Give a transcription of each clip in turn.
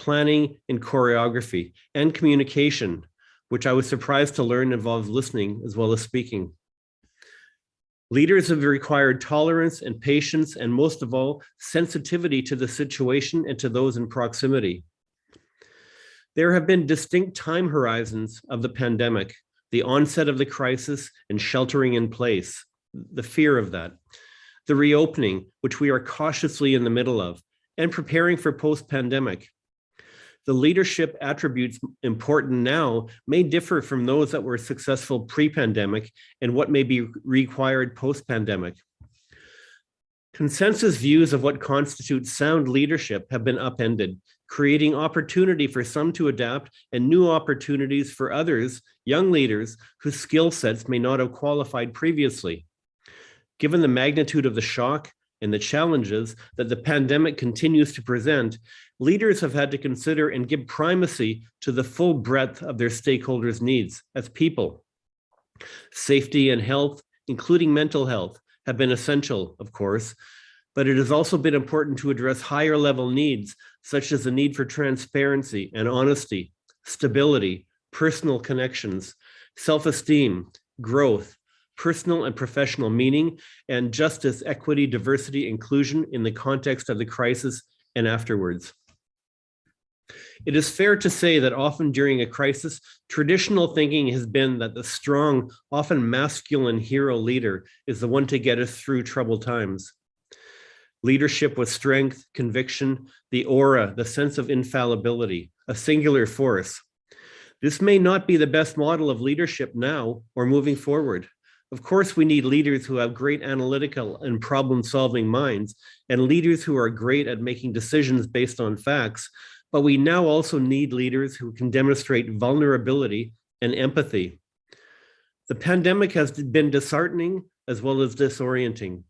planning, and choreography, and communication, which I was surprised to learn involves listening as well as speaking. Leaders have required tolerance and patience, and most of all, sensitivity to the situation and to those in proximity. There have been distinct time horizons of the pandemic, the onset of the crisis and sheltering in place, the fear of that, the reopening, which we are cautiously in the middle of, and preparing for post-pandemic. The leadership attributes important now may differ from those that were successful pre-pandemic and what may be required post-pandemic. Consensus views of what constitutes sound leadership have been upended, creating opportunity for some to adapt and new opportunities for others, young leaders, whose skill sets may not have qualified previously. Given the magnitude of the shock and the challenges that the pandemic continues to present, leaders have had to consider and give primacy to the full breadth of their stakeholders' needs as people. Safety and health, including mental health, have been essential, of course, but it has also been important to address higher level needs, such as the need for transparency and honesty, stability, personal connections, self-esteem, growth, personal and professional meaning, and justice, equity, diversity, inclusion in the context of the crisis and afterwards. It is fair to say that often during a crisis, traditional thinking has been that the strong, often masculine hero leader is the one to get us through troubled times. Leadership with strength, conviction, the aura, the sense of infallibility, a singular force. This may not be the best model of leadership now or moving forward. Of course, we need leaders who have great analytical and problem-solving minds, and leaders who are great at making decisions based on facts, but we now also need leaders who can demonstrate vulnerability and empathy. The pandemic has been disheartening as well as disorienting.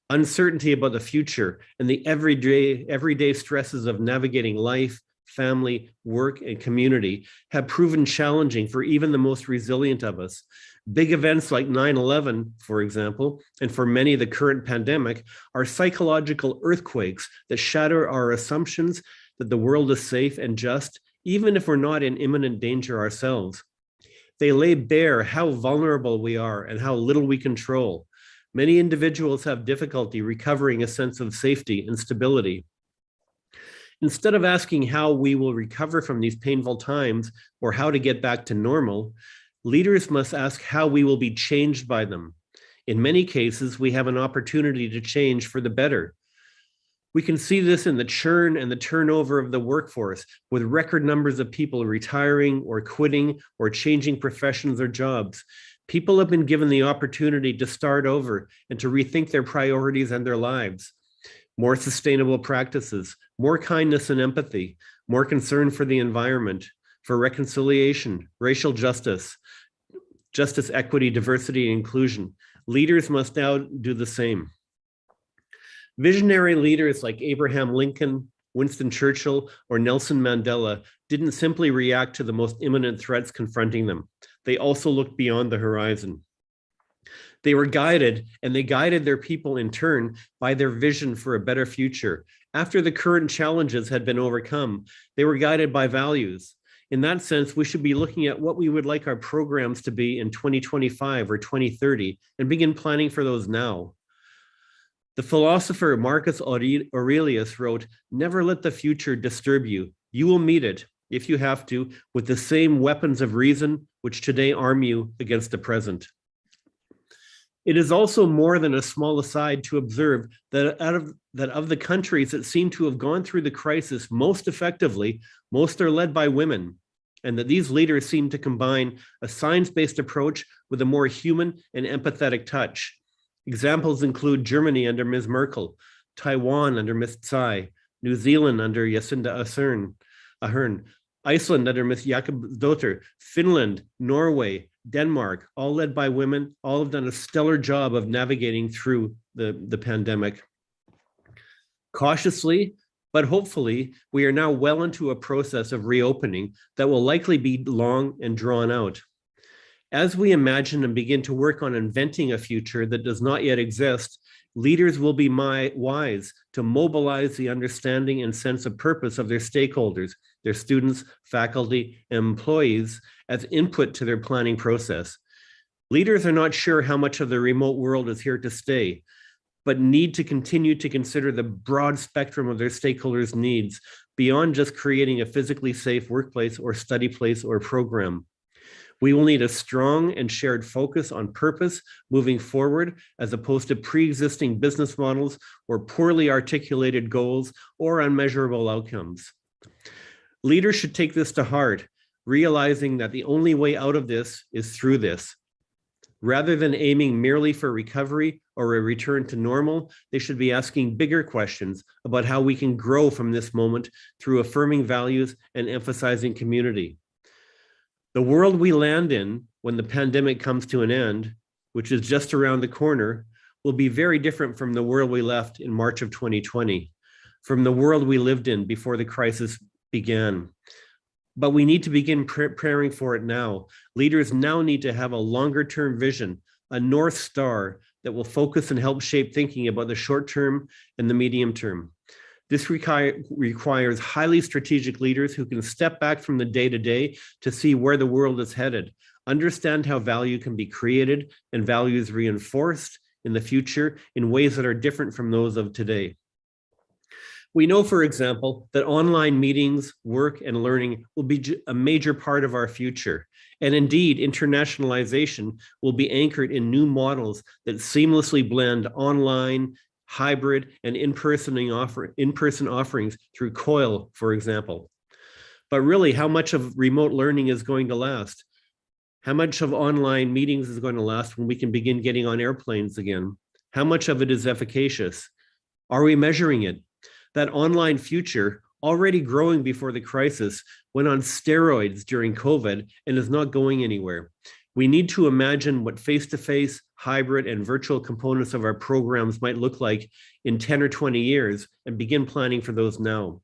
Uncertainty about the future and the everyday stresses of navigating life, family, work, and community have proven challenging for even the most resilient of us. Big events like 9/11, for example, and for many the current pandemic, are psychological earthquakes that shatter our assumptions that the world is safe and just, even if we're not in imminent danger ourselves. They lay bare how vulnerable we are and how little we control. Many individuals have difficulty recovering a sense of safety and stability. Instead of asking how we will recover from these painful times or how to get back to normal, leaders must ask how we will be changed by them. In many cases, we have an opportunity to change for the better. We can see this in the churn and the turnover of the workforce, with record numbers of people retiring or quitting or changing professions or jobs. People have been given the opportunity to start over and to rethink their priorities and their lives. More sustainable practices, more kindness and empathy, more concern for the environment, for reconciliation, racial justice, equity, diversity, and inclusion. Leaders must now do the same. Visionary leaders like Abraham Lincoln, Winston Churchill, or Nelson Mandela didn't simply react to the most imminent threats confronting them. They also looked beyond the horizon. They were guided, and they guided their people in turn by their vision for a better future. After the current challenges had been overcome, they were guided by values. In that sense, we should be looking at what we would like our programs to be in 2025 or 2030 and begin planning for those now. The philosopher Marcus Aurelius wrote, "Never let the future disturb you. You will meet it, if you have to, with the same weapons of reason which today arm you against the present." It is also more than a small aside to observe that of the countries that seem to have gone through the crisis most effectively, most are led by women, and that these leaders seem to combine a science-based approach with a more human and empathetic touch. Examples include Germany under Ms. Merkel, Taiwan under Ms. Tsai, New Zealand under Jacinda Ardern, Iceland under Ms. Jakobsdóttir, Finland, Norway, Denmark, all led by women, all have done a stellar job of navigating through the pandemic. Cautiously, but hopefully, we are now well into a process of reopening that will likely be long and drawn out. As we imagine and begin to work on inventing a future that does not yet exist, Leaders will be wise to mobilize the understanding and sense of purpose of their stakeholders, their students, faculty, and employees as input to their planning process. Leaders are not sure how much of the remote world is here to stay, but need to continue to consider the broad spectrum of their stakeholders' needs beyond just creating a physically safe workplace or study place or program. We will need a strong and shared focus on purpose moving forward, as opposed to pre-existing business models or poorly articulated goals or unmeasurable outcomes. Leaders should take this to heart, realizing that the only way out of this is through this. Rather than aiming merely for recovery or a return to normal, they should be asking bigger questions about how we can grow from this moment through affirming values and emphasizing community. The world we land in when the pandemic comes to an end, which is just around the corner, will be very different from the world we left in March of 2020, from the world we lived in before the crisis began. But we need to begin preparing for it now. Leaders now need to have a longer-term vision, a North Star that will focus and help shape thinking about the short term and the medium term. This requires highly strategic leaders who can step back from the day-to-day to see where the world is headed, understand how value can be created and values reinforced in the future in ways that are different from those of today. We know, for example, that online meetings, work, and learning will be a major part of our future. And indeed, internationalization will be anchored in new models that seamlessly blend online, hybrid, and in-person offerings through COIL, for example. But really, how much of remote learning is going to last? How much of online meetings is going to last when we can begin getting on airplanes again? How much of it is efficacious? Are we measuring it? That online future, already growing before the crisis, went on steroids during COVID and is not going anywhere. We need to imagine what face-to-face, hybrid, and virtual components of our programs might look like in 10 or 20 years and begin planning for those now.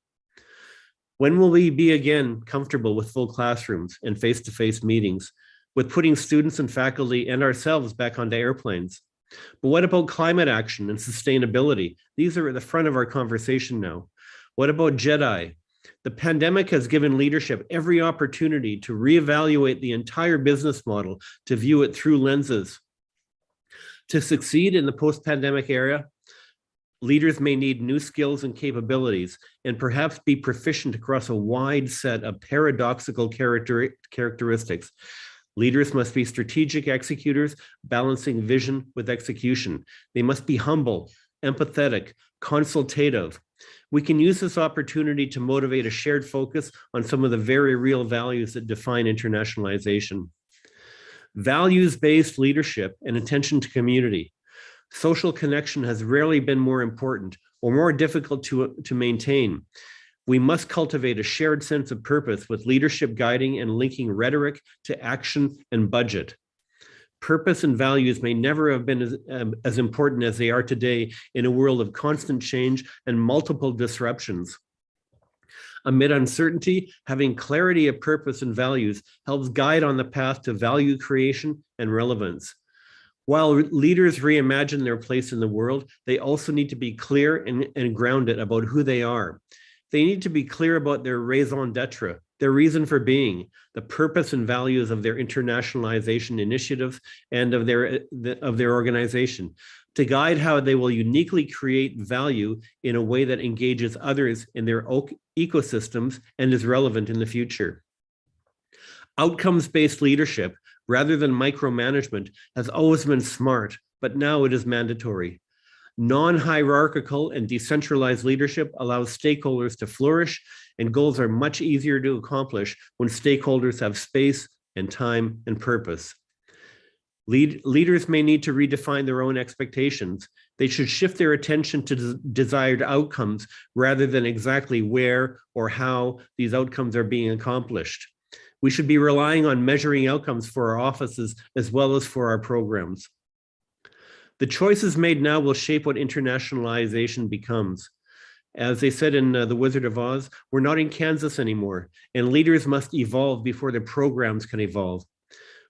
When will we be again comfortable with full classrooms and face-to-face meetings, with putting students and faculty and ourselves back onto airplanes? But what about climate action and sustainability? These are at the front of our conversation now. What about JEDI? The pandemic has given leadership every opportunity to reevaluate the entire business model, to view it through lenses. To succeed in the post-pandemic era, leaders may need new skills and capabilities, and perhaps be proficient across a wide set of paradoxical characteristics. Leaders must be strategic executors, balancing vision with execution. They must be humble, empathetic, consultative. We can use this opportunity to motivate a shared focus on some of the very real values that define internationalization. Values-based leadership and attention to community. Social connection has rarely been more important or more difficult to maintain. We must cultivate a shared sense of purpose with leadership guiding and linking rhetoric to action and budget. Purpose and values may never have been as important as they are today in a world of constant change and multiple disruptions. Amid uncertainty, having clarity of purpose and values helps guide on the path to value creation and relevance. While leaders reimagine their place in the world, they also need to be clear and grounded about who they are. They need to be clear about their raison d'etre, their reason for being, the purpose and values of their internationalization initiatives and of their organization, to guide how they will uniquely create value in a way that engages others in their ecosystems and is relevant in the future. Outcomes-based leadership, rather than micromanagement, has always been smart, but now it is mandatory. Non-hierarchical and decentralized leadership allows stakeholders to flourish, and goals are much easier to accomplish when stakeholders have space and time and purpose. Leaders may need to redefine their own expectations. They should shift their attention to desired outcomes rather than exactly where or how these outcomes are being accomplished. We should be relying on measuring outcomes for our offices as well as for our programs. The choices made now will shape what internationalization becomes. As they said in The Wizard of Oz, we're not in Kansas anymore, and leaders must evolve before their programs can evolve.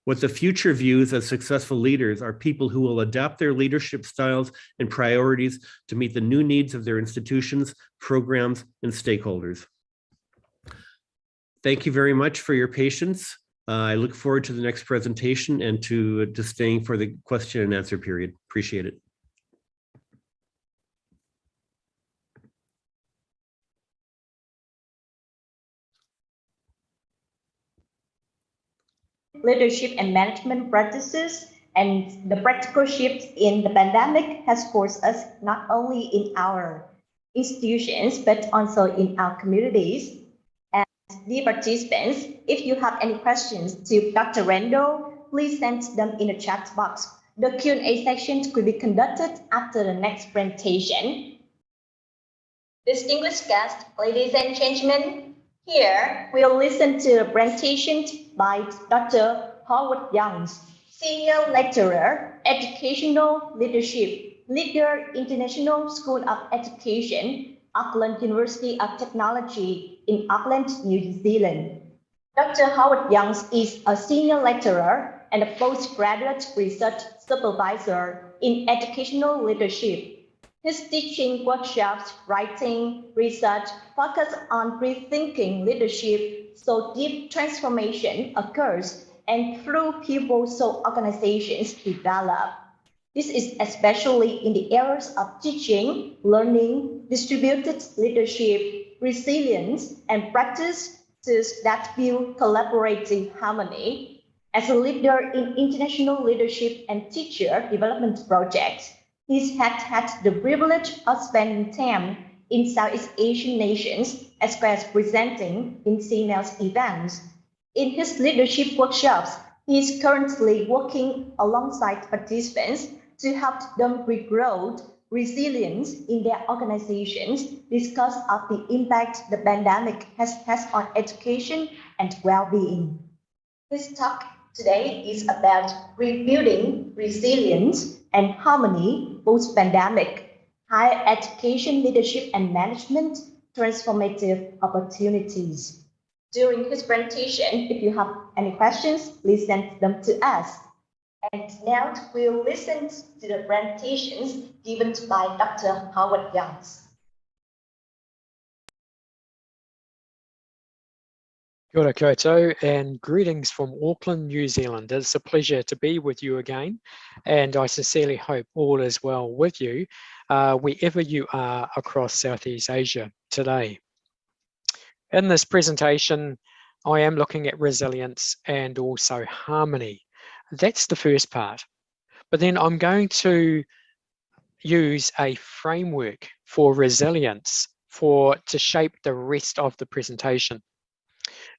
What the future views as successful leaders are people who will adapt their leadership styles and priorities to meet the new needs of their institutions, programs, and stakeholders. Thank you very much for your patience. I look forward to the next presentation and to staying for the question and answer period. Appreciate it. Leadership and management practices and the practical shifts in the pandemic has forced us not only in our institutions, but also in our communities. And dear participants, if you have any questions to Dr. Randall, please send them in the chat box. The Q&A section could be conducted after the next presentation. Distinguished guests, ladies and gentlemen, here we'll listen to a presentation by Dr. Howard Youngs, Senior Lecturer, Educational Leadership, Leader, International School of Education, Auckland University of Technology in Auckland, New Zealand. Dr. Howard Youngs is a Senior Lecturer and a Postgraduate Research Supervisor in Educational Leadership. His teaching workshops, writing, research focus on rethinking leadership so deep transformation occurs and through people so organizations develop. This is especially in the areas of teaching, learning, distributed leadership, resilience, and practices that build collaborative harmony. As a leader in international leadership and teacher development projects, he has had the privilege of spending time in Southeast Asian nations as well as presenting in SEAMEO events. In his leadership workshops, he is currently working alongside participants to help them regrow resilience in their organizations because of the impact the pandemic has on education and well-being. His talk today is about rebuilding resilience and harmony post-pandemic, higher education leadership and management, transformative opportunities. During his presentation, if you have any questions, please send them to us. And now we'll listen to the presentations given by Dr. Howard Youngs. Kia ora koutou and greetings from Auckland, New Zealand. It's a pleasure to be with you again, and I sincerely hope all is well with you wherever you are across Southeast Asia today. In this presentation, I am looking at resilience and also harmony. That's the first part. But then I'm going to use a framework for resilience to shape the rest of the presentation.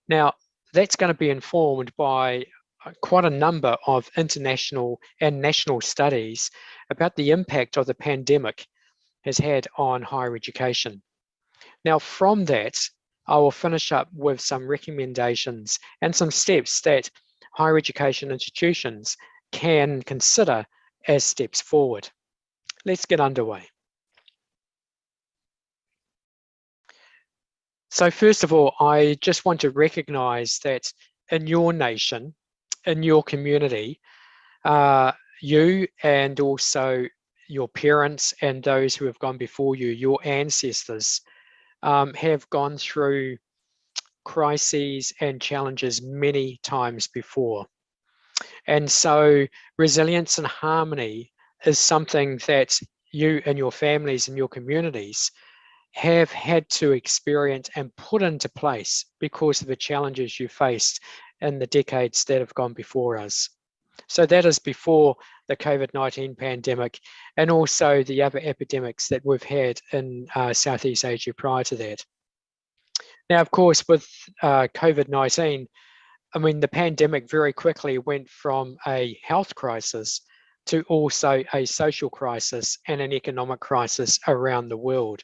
Now, that's going to be informed by quite a number of international and national studies about the impact of the pandemic has had on higher education. Now, from that, I will finish up with some recommendations and some steps that higher education institutions can consider as steps forward. Let's get underway. So first of all, I just want to recognize that in your nation, in your community, you and also your parents and those who have gone before you, your ancestors, have gone through crises and challenges many times before. And so resilience and harmony is something that you and your families and your communities have had to experience and put into place because of the challenges you faced in the decades that have gone before us. So that is before the COVID-19 pandemic and also the other epidemics that we've had in Southeast Asia prior to that. Now, of course, with COVID-19, I mean, the pandemic very quickly went from a health crisis to also a social crisis and an economic crisis around the world.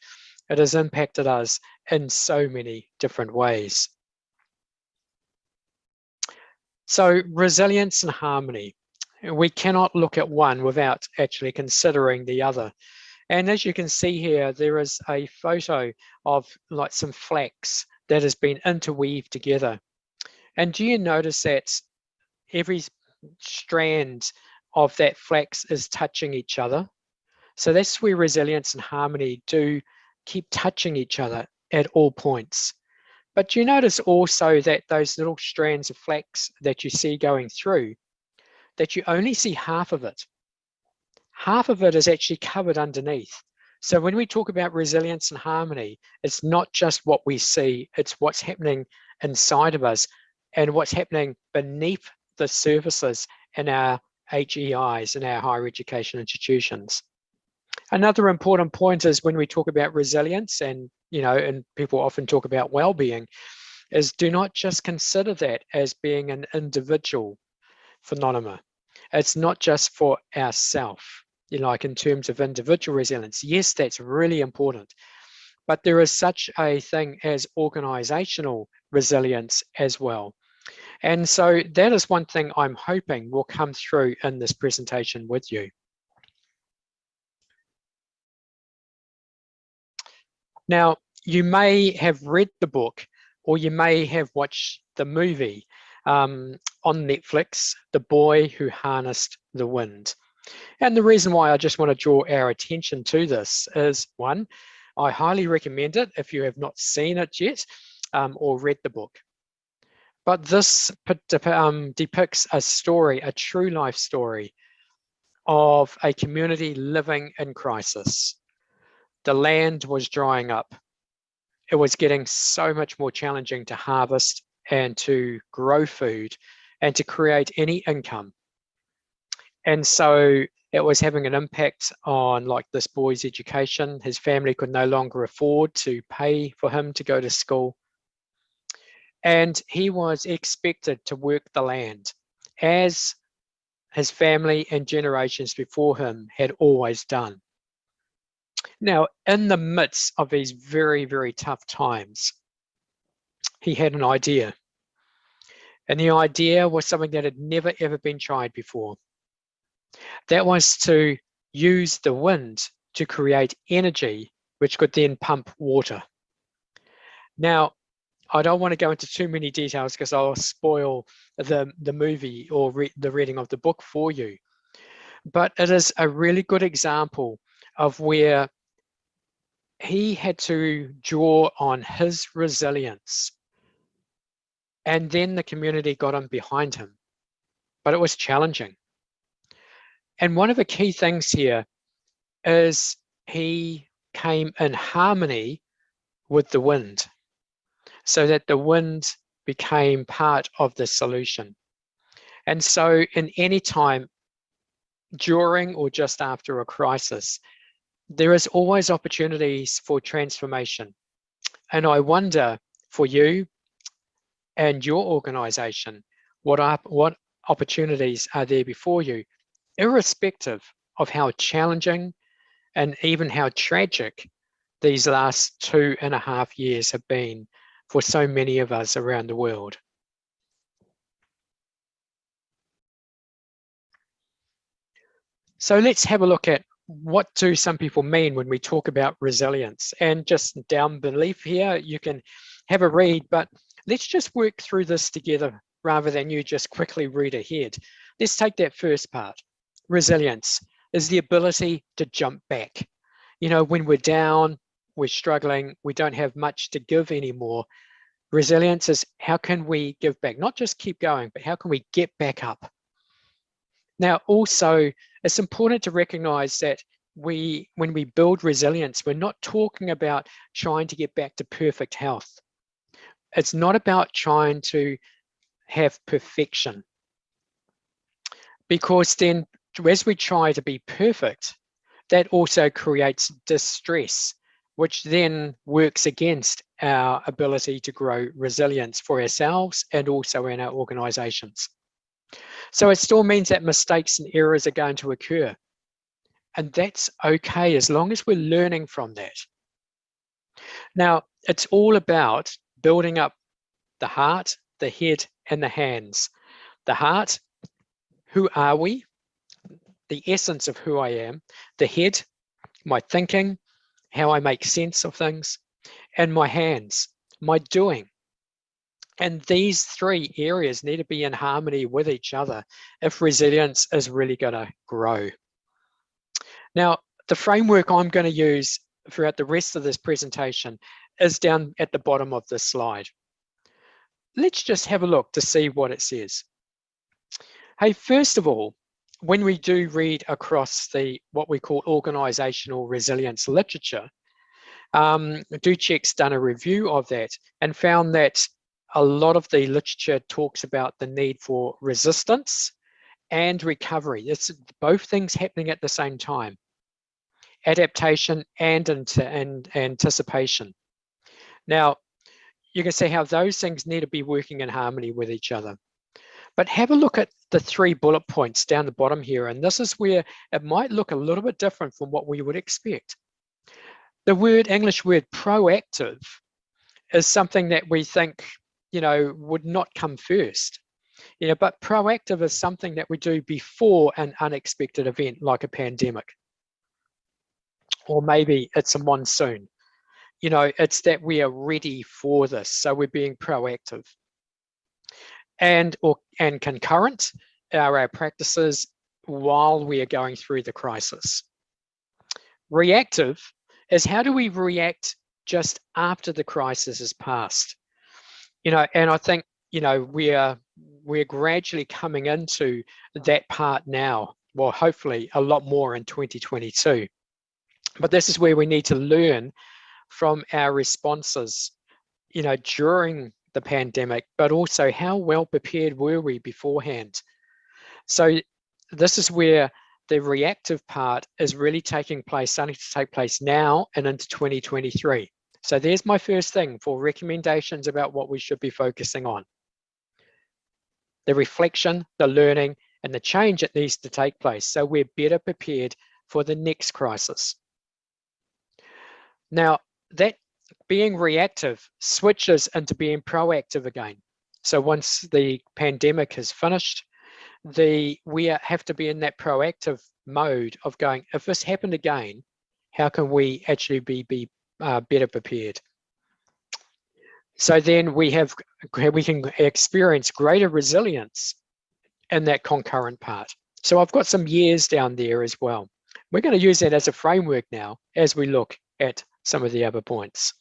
It has impacted us in so many different ways. So resilience and harmony. We cannot look at one without actually considering the other. And as you can see here, there is a photo of like some flax that has been interweaved together. And do you notice that every strand of that flax is touching each other. So that's where resilience and harmony do keep touching each other at all points. But you notice also that those little strands of flax that you see going through, that you only see half of it. Half of it is actually covered underneath. So when we talk about resilience and harmony, it's not just what we see, it's what's happening inside of us and what's happening beneath the surfaces in our HEIs, in our higher education institutions. Another important point is when we talk about resilience and people often talk about well-being, is do not just consider that as being an individual phenomenon. It's not just for ourselves, like in terms of individual resilience. Yes, that's really important, but there is such a thing as organizational resilience as well. And so that is one thing I'm hoping will come through in this presentation with you. Now, you may have read the book or you may have watched the movie on Netflix, The Boy Who Harnessed the Wind. And the reason why I just want to draw our attention to this is, one, I highly recommend it if you have not seen it yet or read the book. But this depicts a story, a true life story of a community living in crisis. The land was drying up. It was getting so much more challenging to harvest and to grow food and to create any income. And so it was having an impact on this boy's education. His family could no longer afford to pay for him to go to school. And he was expected to work the land as his family and generations before him had always done. Now, in the midst of these very, very tough times, he had an idea. And the idea was something that had never, ever been tried before. That was to use the wind to create energy, which could then pump water. Now, I don't want to go into too many details because I'll spoil the movie or the reading of the book for you. But it is a really good example of where he had to draw on his resilience. And then the community got on behind him. But it was challenging. And one of the key things here is he came in harmony with the wind, so that the wind became part of the solution. And so in any time during or just after a crisis, there is always opportunities for transformation. And I wonder for you and your organization, what opportunities are there before you, irrespective of how challenging and even how tragic these last 2.5 years have been for so many of us around the world. So let's have a look at what do some people mean when we talk about resilience. And just down beneath here, you can have a read, but let's just work through this together rather than you just quickly read ahead. Let's take that first part. Resilience is the ability to jump back. When we're down, we're struggling, we don't have much to give anymore. Resilience is how can we give back? Not just keep going, but how can we get back up? Now, also, it's important to recognize that when we build resilience, we're not talking about trying to get back to perfect health. It's not about trying to have perfection. Because then, as we try to be perfect, that also creates distress, which then works against our ability to grow resilience for ourselves and also in our organizations. So it still means that mistakes and errors are going to occur. And that's okay as long as we're learning from that. Now, it's all about building up the heart, the head, and the hands. The heart, who are we? The essence of who I am. The head, my thinking, how I make sense of things. And my hands, my doing, And these three areas need to be in harmony with each other if resilience is really going to grow. Now, the framework I'm going to use throughout the rest of this presentation is down at the bottom of this slide. Let's just have a look to see what it says. Hey, first of all, when we do read across what we call organizational resilience literature, Ducek's done a review of that and found that a lot of the literature talks about the need for resistance and recovery. It's both things happening at the same time. Adaptation and anticipation. Now, you can see how those things need to be working in harmony with each other. But have a look at the 3 bullet points down the bottom here, and this is where it might look a little bit different from what we would expect. The English word proactive is something that we think, would not come first. But proactive is something that we do before an unexpected event like a pandemic. Or maybe it's a monsoon. It's that we are ready for this, so we're being proactive. And concurrent are our practices while we are going through the crisis. Reactive is how do we react just after the crisis has passed? And I think we're gradually coming into that part now. Well, hopefully a lot more in 2022. But this is where we need to learn from our responses, during the pandemic, but also how well prepared were we beforehand. So this is where the reactive part is really starting to take place now and into 2023. So there's my first thing for recommendations about what we should be focusing on. The reflection, the learning, and the change that needs to take place so we're better prepared for the next crisis. Now, that being reactive switches into being proactive again. So once the pandemic is finished, we have to be in that proactive mode of going, if this happened again, how can we actually be better prepared? So then we can experience greater resilience in that concurrent part. So I've got some years down there as well. We're going to use that as a framework now as we look at some of the other points.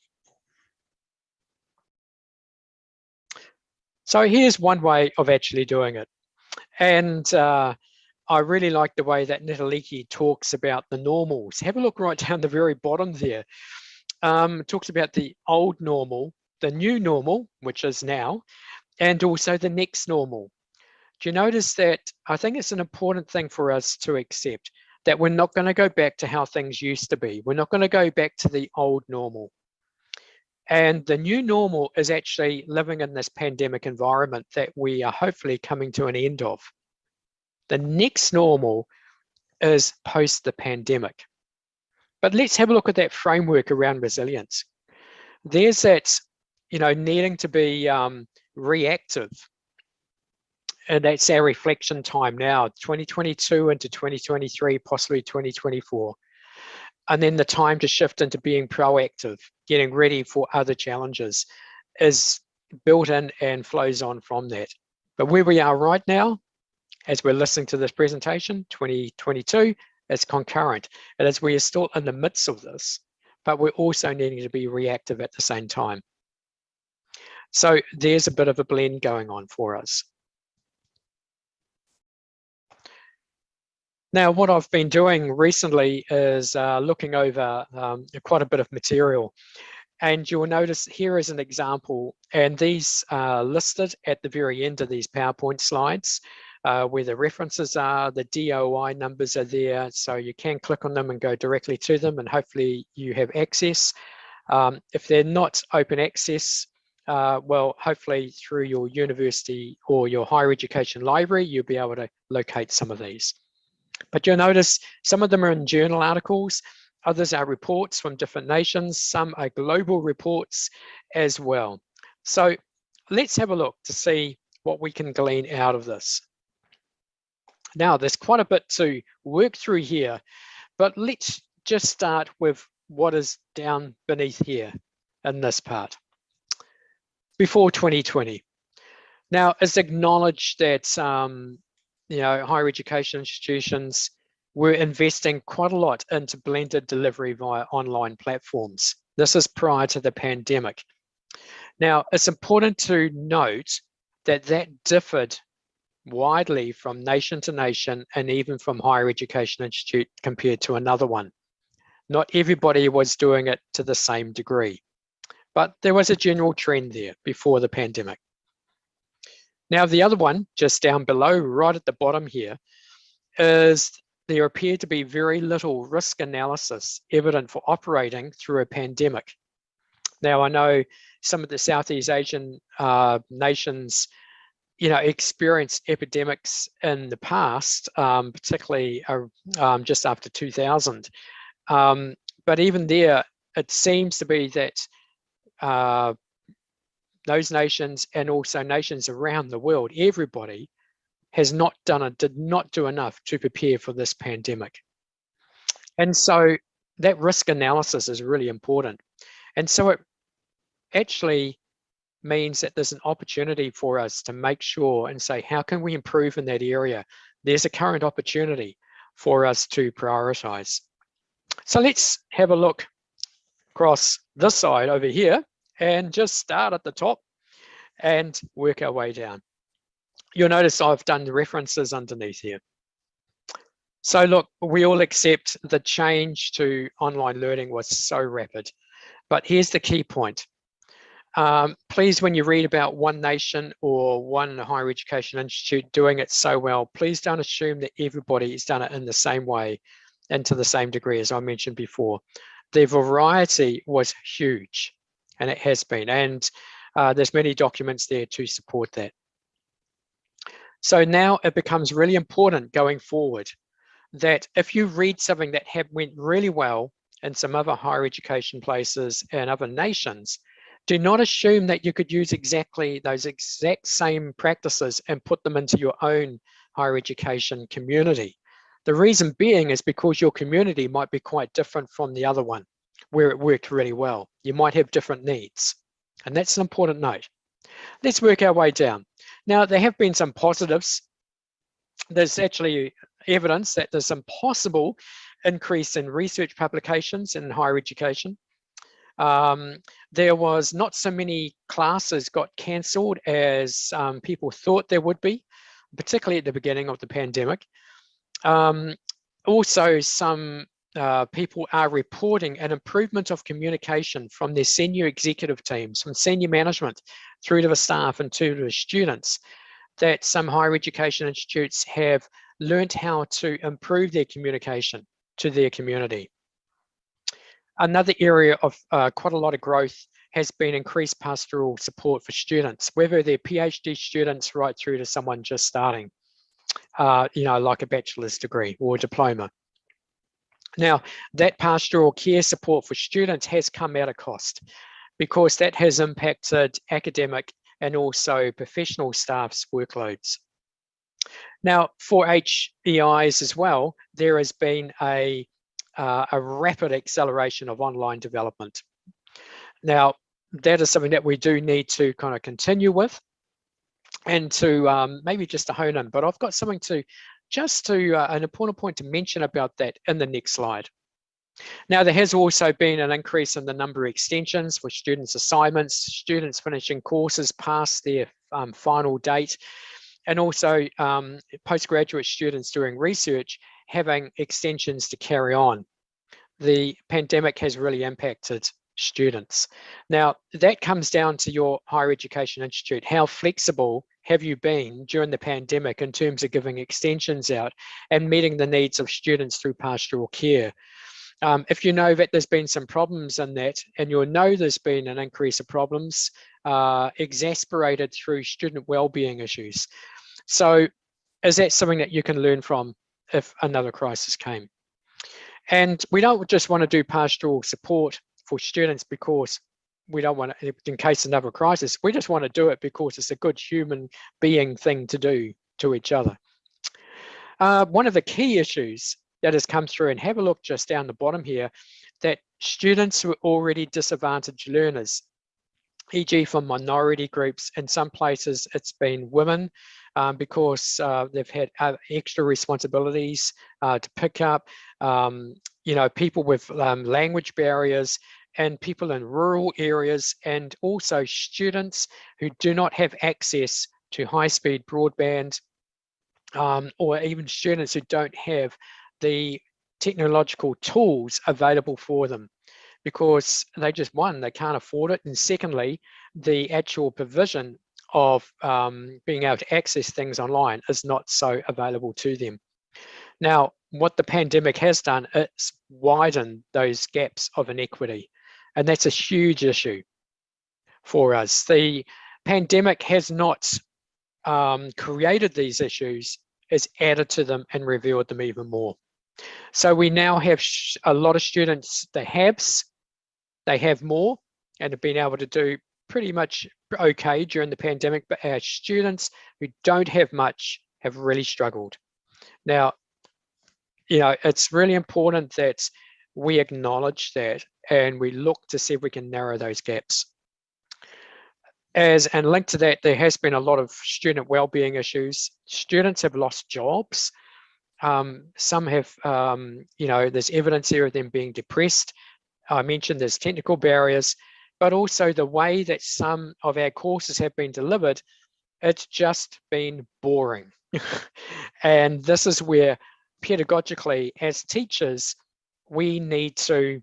So here's one way of actually doing it. And I really like the way that Nitaliki talks about the normals. Have a look right down the very bottom there. It talks about the old normal, the new normal, which is now, and also the next normal. Do you notice that? I think it's an important thing for us to accept that we're not going to go back to how things used to be. We're not going to go back to the old normal. And the new normal is actually living in this pandemic environment that we are hopefully coming to an end of. The next normal is post the pandemic. But let's have a look at that framework around resilience. There's that, needing to be reactive. And that's our reflection time now, 2022 into 2023, possibly 2024. And then the time to shift into being proactive, getting ready for other challenges is built in and flows on from that. But where we are right now, as we're listening to this presentation, 2022, is concurrent. And as we are still in the midst of this, but we're also needing to be reactive at the same time. So there's a bit of a blend going on for us. Now, what I've been doing recently is looking over quite a bit of material. And you'll notice here is an example, and these are listed at the very end of these PowerPoint slides, where the references are, the DOI numbers are there, so you can click on them and go directly to them, and hopefully you have access. If they're not open access, well, hopefully through your university or your higher education library, you'll be able to locate some of these. But you'll notice some of them are in journal articles, others are reports from different nations, some are global reports as well. So let's have a look to see what we can glean out of this. Now, there's quite a bit to work through here, but let's just start with what is down beneath here in this part. Before 2020, Now, it's acknowledged that higher education institutions were investing quite a lot into blended delivery via online platforms. This is prior to the pandemic. Now, it's important to note that that differed widely from nation to nation and even from higher education institute compared to another one. Not everybody was doing it to the same degree, but there was a general trend there before the pandemic. Now, the other one, just down below, right at the bottom here, is there appeared to be very little risk analysis evident for operating through a pandemic. Now, I know some of the Southeast Asian nations, experienced epidemics in the past, particularly just after 2000. But even there, it seems to be that those nations and also nations around the world, everybody did not do enough to prepare for this pandemic. And so that risk analysis is really important. And so it actually means that there's an opportunity for us to make sure and say, how can we improve in that area? There's a current opportunity for us to prioritize. So let's have a look across this side over here and just start at the top and work our way down. You'll notice I've done the references underneath here. So look, we all accept the change to online learning was so rapid, but here's the key point. Please, when you read about one nation or one higher education institute doing it so well, please don't assume that everybody has done it in the same way and to the same degree as I mentioned before. The variety was huge, and it has been, and there's many documents there to support that. So now it becomes really important going forward that if you read something that went really well in some other higher education places and other nations, do not assume that you could use exactly those exact same practices and put them into your own higher education community. The reason being is because your community might be quite different from the other one where it worked really well. You might have different needs, and that's an important note. Let's work our way down. Now, there have been some positives. There's actually evidence that there's some possible increase in research publications in higher education. There was not so many classes got cancelled as people thought there would be, particularly at the beginning of the pandemic. Also, some people are reporting an improvement of communication from their senior executive teams, from senior management through to the staff and to the students, that some higher education institutes have learned how to improve their communication to their community. Another area of quite a lot of growth has been increased pastoral support for students, whether they're PhD students right through to someone just starting, like a bachelor's degree or diploma. Now, that pastoral care support for students has come at a cost because that has impacted academic and also professional staff's workloads. Now, for HEIs as well, there has been a rapid acceleration of online development. Now, that is something that we do need to kind of continue with and to maybe just to hone in, but I've got something an important point to mention about that in the next slide. Now, there has also been an increase in the number of extensions for students' assignments, students finishing courses past their final date, and also postgraduate students doing research having extensions to carry on. The pandemic has really impacted students. Now, that comes down to your higher education institute. How flexible have you been during the pandemic in terms of giving extensions out and meeting the needs of students through pastoral care? If you know that there's been some problems in that, and you'll know there's been an increase of problems exacerbated through student well-being issues. So is that something that you can learn from if another crisis came? And we don't just want to do pastoral support for students because we don't want to, in case of another crisis, we just want to do it because it's a good human being thing to do to each other. One of the key issues that has come through, and have a look just down the bottom here, that students who are already disadvantaged learners e.g. for minority groups. In some places, it's been women because they've had extra responsibilities to pick up, people with language barriers, and people in rural areas, and also students who do not have access to high-speed broadband, or even students who don't have the technological tools available for them, because they just, one, they can't afford it, and secondly, the actual provision of being able to access things online is not so available to them. Now, what the pandemic has done, it's widened those gaps of inequity, and that's a huge issue for us. The pandemic has not created these issues, it's added to them and revealed them even more. So we now have a lot of students, they have more and have been able to do pretty much okay during the pandemic, but our students who don't have much have really struggled. Now, it's really important that we acknowledge that and we look to see if we can narrow those gaps. And linked to that, there has been a lot of student wellbeing issues. Students have lost jobs. Some have, there's evidence here of them being depressed. I mentioned there's technical barriers, but also the way that some of our courses have been delivered, it's just been boring. And this is where pedagogically, as teachers, we need to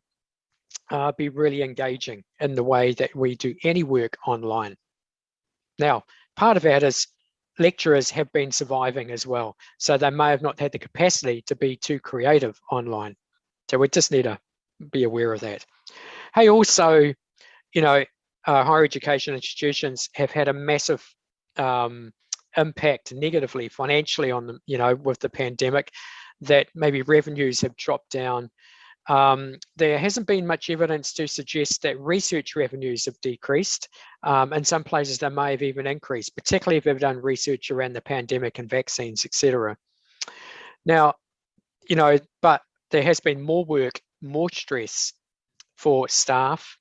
be really engaging in the way that we do any work online. Now, part of that is lecturers have been surviving as well. So they may have not had the capacity to be too creative online. So we just need to be aware of that. Hey, also, higher education institutions have had a massive impact negatively financially on them, with the pandemic, that maybe revenues have dropped down. There hasn't been much evidence to suggest that research revenues have decreased. In some places, they may have even increased, particularly if they've done research around the pandemic and vaccines, etc. Now, but there has been more work, more stress for staff,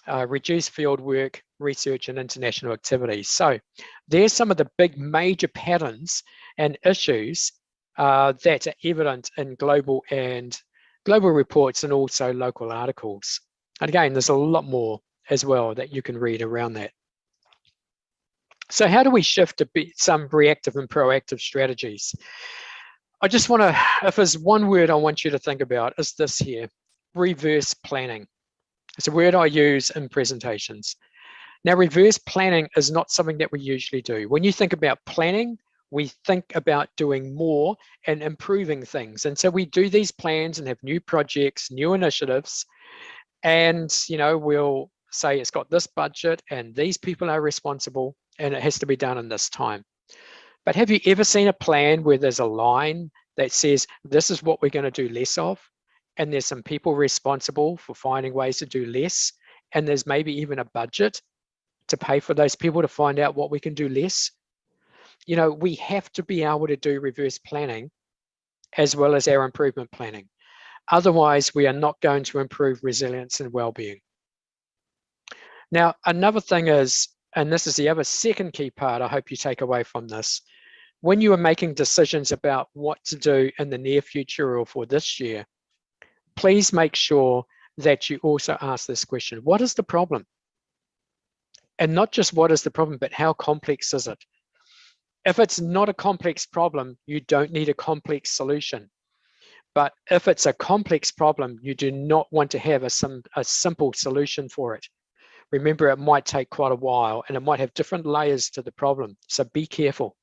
reduced field work, research, and international activities. So there's some of the big major patterns and issues that are evident in global reports and also local articles. And again, there's a lot more as well that you can read around that. So how do we shift to some reactive and proactive strategies? I just want to, if there's one word I want you to think about, is this here: reverse planning. It's a word I use in presentations. Now, reverse planning is not something that we usually do. When you think about planning, we think about doing more and improving things. And so we do these plans and have new projects, new initiatives, and we'll say it's got this budget and these people are responsible and it has to be done in this time. But have you ever seen a plan where there's a line that says, this is what we're going to do less of, and there's some people responsible for finding ways to do less, and there's maybe even a budget to pay for those people to find out what we can do less? We have to be able to do reverse planning as well as our improvement planning. Otherwise, we are not going to improve resilience and well-being. Now, another thing is, and this is the other second key part I hope you take away from this, when you are making decisions about what to do in the near future or for this year, please make sure that you also ask this question: what is the problem? And not just what is the problem, but how complex is it? If it's not a complex problem, you don't need a complex solution. But if it's a complex problem, you do not want to have a simple solution for it. Remember, it might take quite a while and it might have different layers to the problem. So be careful.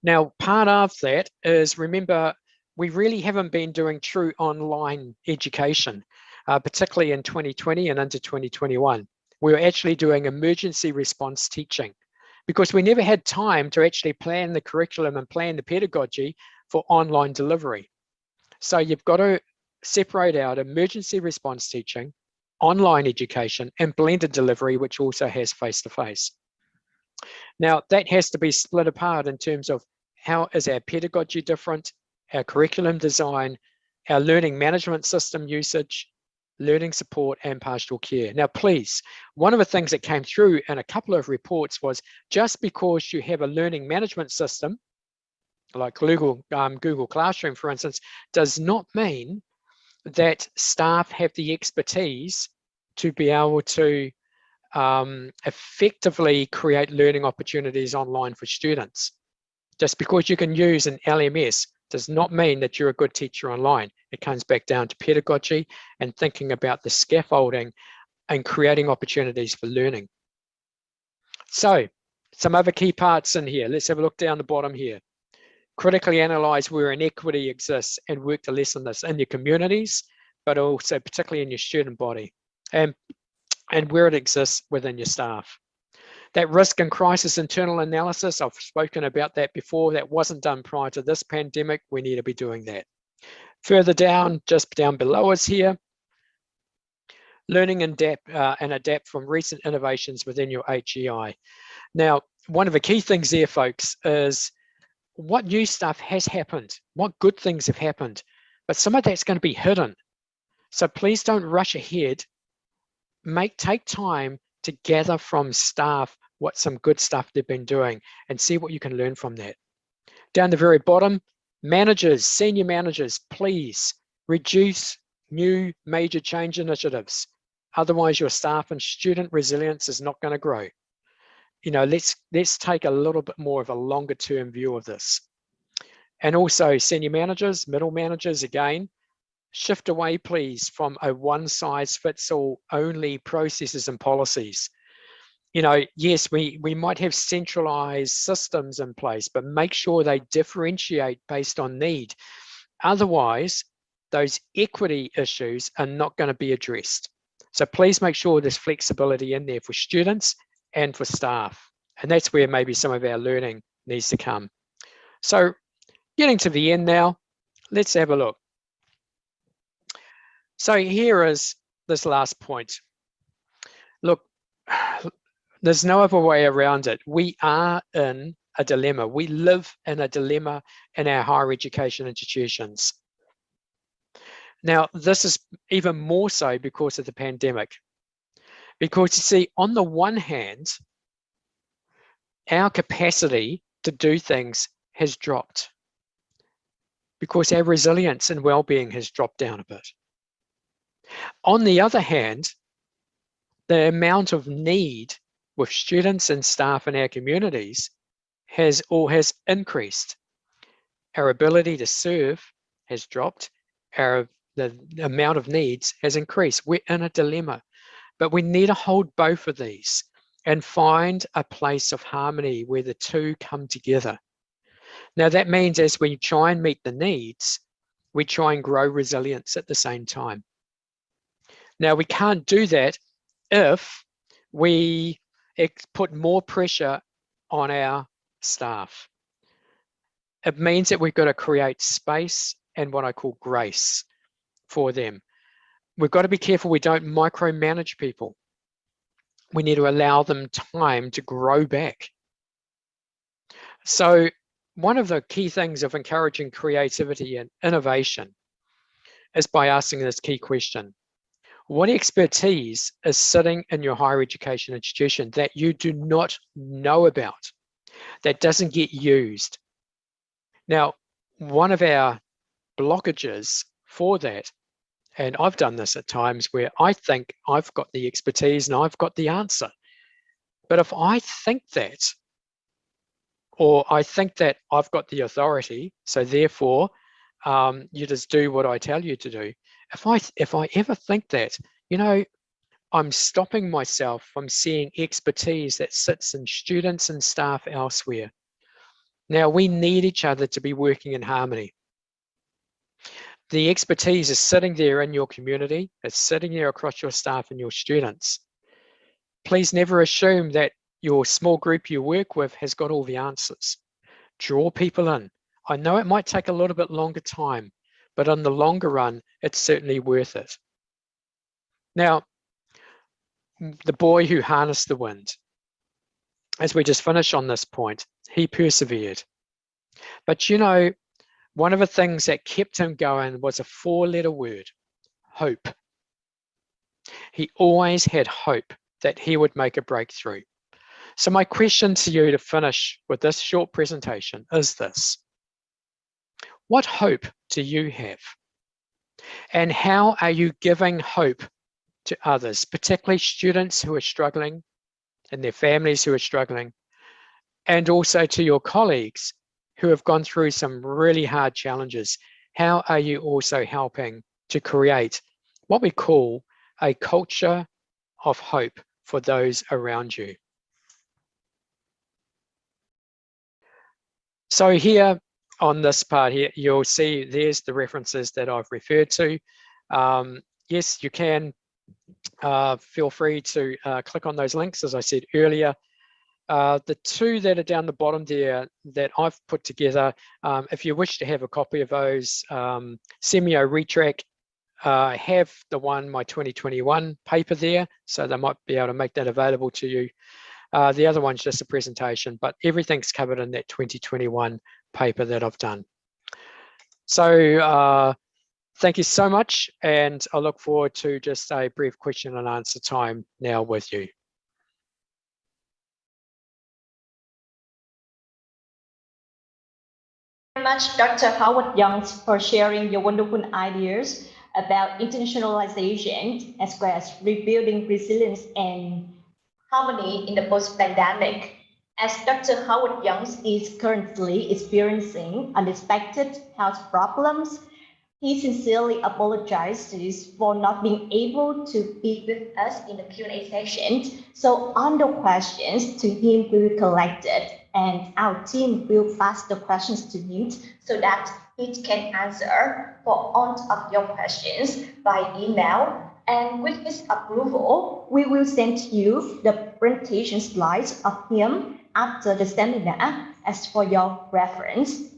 Now, part of that is, remember, we really haven't been doing true online education, particularly in 2020 and into 2021. We were actually doing emergency response teaching because we never had time to actually plan the curriculum and plan the pedagogy for online delivery. So you've got to separate out emergency response teaching, online education, and blended delivery, which also has face-to-face. Now, that has to be split apart in terms of how is our pedagogy different, our curriculum design, our learning management system usage, learning support, and pastoral care. Now, please, one of the things that came through in a couple of reports was just because you have a learning management system, like Google Classroom, for instance, does not mean that staff have the expertise to be able to effectively create learning opportunities online for students. Just because you can use an LMS does not mean that you're a good teacher online. It comes back down to pedagogy and thinking about the scaffolding and creating opportunities for learning. So, some other key parts in here. Let's have a look down the bottom here. Critically analyze where inequity exists and work to lessen this in your communities, but also particularly in your student body, and where it exists within your staff. That risk and crisis internal analysis, I've spoken about that before. That wasn't done prior to this pandemic. We need to be doing that. Further down, just down below us here, learning and adapt from recent innovations within your HEI. Now, one of the key things there, folks, is what new stuff has happened, what good things have happened, but some of that's going to be hidden. So please don't rush ahead. Take time to gather from staff what some good stuff they've been doing and see what you can learn from that. Down the very bottom, managers, senior managers, please reduce new major change initiatives. Otherwise, your staff and student resilience is not going to grow. You know, let's take a little bit more of a longer term view of this. And also senior managers, middle managers, again, shift away, please, from a one size fits all only processes and policies. You know, yes, we might have centralized systems in place, but make sure they differentiate based on need. Otherwise, those equity issues are not going to be addressed. So please make sure there's flexibility in there for students and for staff. And that's where maybe some of our learning needs to come. So getting to the end now, let's have a look. So here is this last point. Look, there's no other way around it. We are in a dilemma. We live in a dilemma in our higher education institutions. Now, this is even more so because of the pandemic. Because you see, on the one hand, our capacity to do things has dropped because our resilience and well-being has dropped down a bit. On the other hand, the amount of need with students and staff in our communities has increased. Our ability to serve has dropped. The amount of needs has increased. We're in a dilemma, but we need to hold both of these and find a place of harmony where the two come together. Now that means as we try and meet the needs, we try and grow resilience at the same time. Now we can't do that if we put more pressure on our staff. It means that we've got to create space and what I call grace for them. We've got to be careful we don't micromanage people. We need to allow them time to grow back. So one of the key things of encouraging creativity and innovation is by asking this key question. What expertise is sitting in your higher education institution that you do not know about, that doesn't get used? Now, one of our blockages for that, and I've done this at times where I think I've got the expertise and I've got the answer. But if I think that, or I think that I've got the authority, so therefore you just do what I tell you to do. If I ever think that, you know, I'm stopping myself from seeing expertise that sits in students and staff elsewhere. Now we need each other to be working in harmony. The expertise is sitting there in your community. It's sitting there across your staff and your students. Please never assume that your small group you work with has got all the answers. Draw people in. I know it might take a little bit longer time, but in the longer run, it's certainly worth it. Now, the boy who harnessed the wind, as we just finished on this point, he persevered. But you know, one of the things that kept him going was a 4-letter word, hope. He always had hope that he would make a breakthrough. So my question to you to finish with this short presentation is this: what hope do you have? And how are you giving hope to others, particularly students who are struggling and their families who are struggling, and also to your colleagues who have gone through some really hard challenges? How are you also helping to create what we call a culture of hope for those around you? So here on this part here, you'll see there's the references that I've referred to. Yes, you can feel free to click on those links, as I said earlier. The two that are down the bottom there that I've put together, if you wish to have a copy of those, SEAMEO Retrack have the one, my 2021 paper there, so they might be able to make that available to you. The other one's just a presentation, but everything's covered in that 2021 paper that I've done. So thank you so much, and I look forward to just a brief question and answer time now with you. Very much, Dr. Howard Young, for sharing your wonderful ideas about internationalization as well as rebuilding resilience and harmony in the post-pandemic. As Dr. Howard Young is currently experiencing unexpected health problems, he sincerely apologizes for not being able to be with us in the Q&A session. So all the questions to him will be collected, and our team will pass the questions to him so that he can answer for all of your questions by email. And with his approval, we will send you the presentation slides of him after the seminar as for your reference.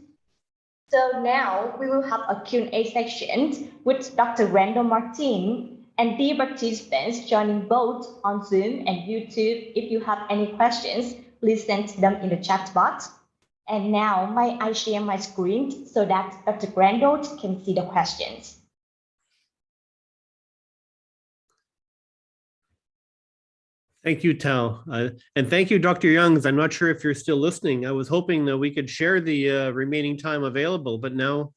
So now we will have a Q&A section with Dr. Randall Martin and dear participants joining both on Zoom and YouTube. If you have any questions, please send them in the chat box. And now I share my screen so that Dr. Randall can see the questions. Thank you, Tao. And thank you, Dr. Youngs. I'm not sure if you're still listening. I was hoping that we could share the remaining time available, but now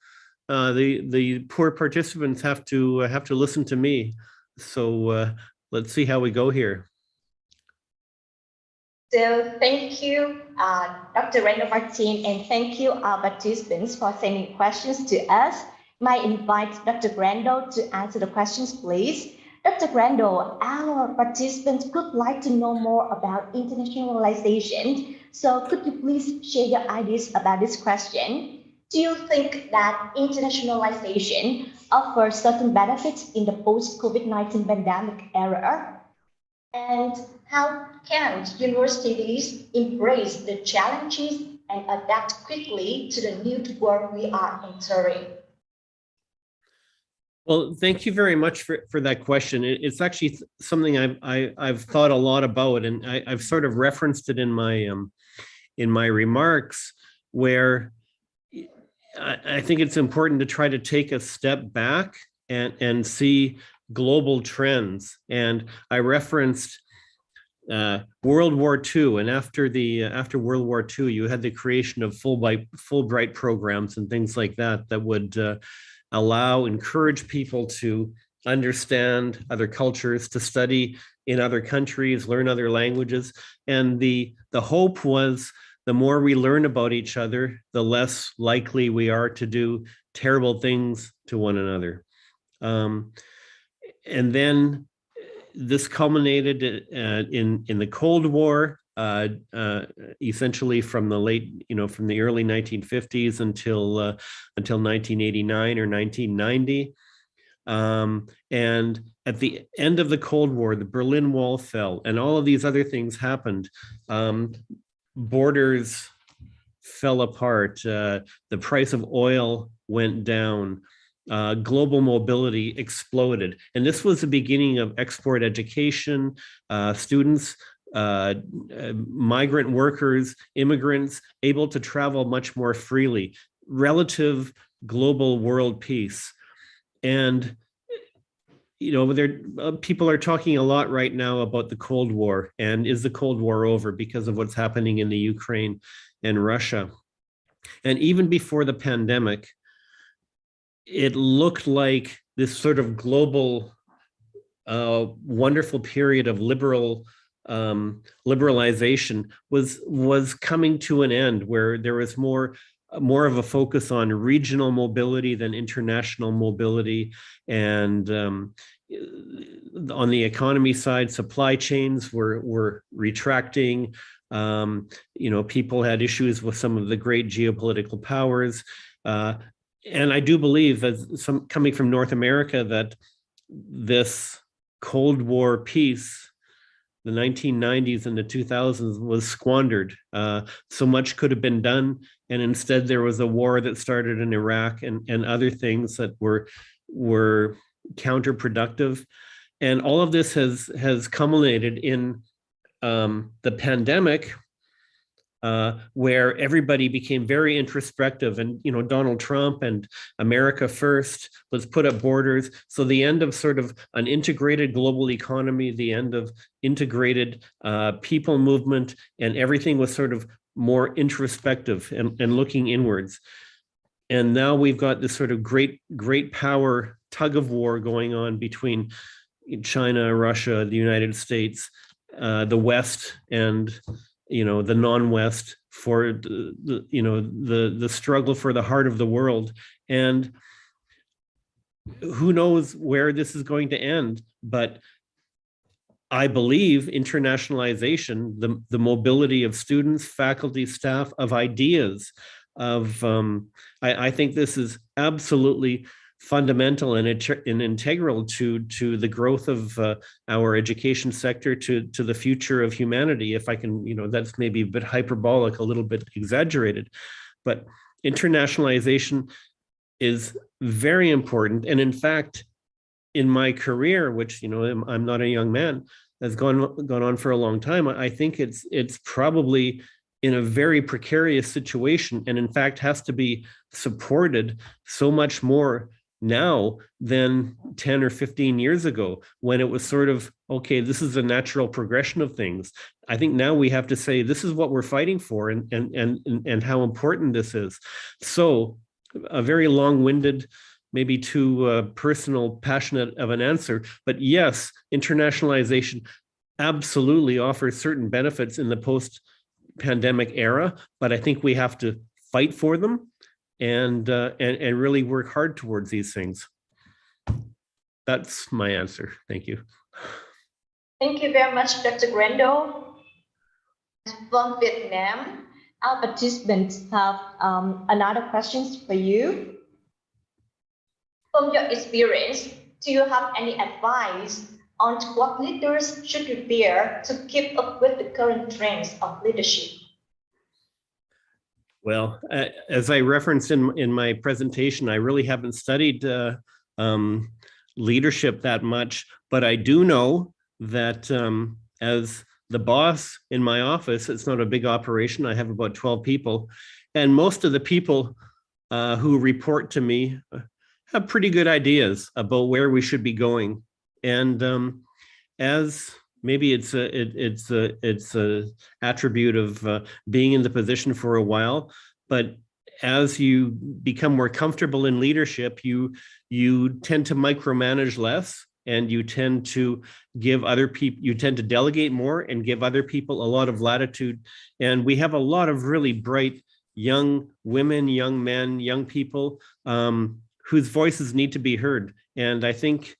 the poor participants have to listen to me. So let's see how we go here. So thank you, Dr. Randall Martin, and thank you, our participants, for sending questions to us. May I invite Dr. Randall to answer the questions, please. Dr. Randall, our participants would like to know more about internationalization. So could you please share your ideas about this question? Do you think that internationalization offers certain benefits in the post-COVID-19 pandemic era? And how can universities embrace the challenges and adapt quickly to the new world we are entering? Well, thank you very much for that question. It's actually something I've thought a lot about, and I've sort of referenced it in my remarks, where I think it's important to try to take a step back and see global trends. And I referenced World War II, and after World War II, you had the creation of Fulbright programs and things like that would encourage people to understand other cultures, to study in other countries, learn other languages. And the hope was the more we learn about each other, the less likely we are to do terrible things to one another. And then this culminated in the Cold War, essentially from the early 1950s until 1989 or 1990. And at the end of the Cold War, the Berlin Wall fell, and all of these other things happened. Borders fell apart. The price of oil went down. Global mobility exploded. And this was the beginning of export education, students, migrant workers, immigrants able to travel much more freely, relative global world peace. And people are talking a lot right now about the Cold War, and is the Cold War over because of what's happening in the Ukraine and Russia. And even before the pandemic, it looked like this sort of global, wonderful period of liberalization was coming to an end, where there was more of a focus on regional mobility than international mobility. And on the economy side, supply chains were retracting. People had issues with some of the great geopolitical powers. And I do believe, as coming from North America, that this Cold War peace, the 1990s and the 2000s, was squandered. So much could have been done, and instead there was a war that started in Iraq and other things that were counterproductive. And all of this has culminated in the pandemic, where everybody became very introspective, and Donald Trump and America First, let's put up borders. So the end of sort of an integrated global economy, the end of integrated people movement, and everything was sort of more introspective and looking inwards. And now we've got this sort of great power tug of war going on between China, Russia, the United States, the West, and the non-West, for the struggle for the heart of the world. And who knows where this is going to end, but I believe internationalization, the mobility of students, faculty, staff, of ideas, I think this is absolutely fundamental and integral to the growth of our education sector, to the future of humanity. If I can, that's maybe a bit hyperbolic, a little bit exaggerated, but internationalization is very important. And in fact, in my career, which I'm not a young man, has gone on for a long time, I think it's probably in a very precarious situation, and in fact has to be supported so much more now than 10 or 15 years ago, when it was sort of, okay, this is a natural progression of things. I think now we have to say, this is what we're fighting for, and how important this is. So a very long-winded, maybe too personal, passionate of an answer, but yes, internationalization absolutely offers certain benefits in the post-pandemic era, but I think we have to fight for them and really work hard towards these things. That's my answer. Thank you. Thank you very much, Dr. Grendel. From Vietnam, our participants have another questions for you. From your experience, do you have any advice on what leaders should prepare to keep up with the current trends of leadership? Well, as I referenced in my presentation, I really haven't studied leadership that much, but I do know that as the boss in my office, it's not a big operation. I have about 12 people, and most of the people who report to me have pretty good ideas about where we should be going. And as maybe it's a attribute of being in the position for a while, but as you become more comfortable in leadership, you tend to micromanage less, and you tend to give other people, you tend to delegate more and give other people a lot of latitude. And we have a lot of really bright young women, young men, young people whose voices need to be heard. And I think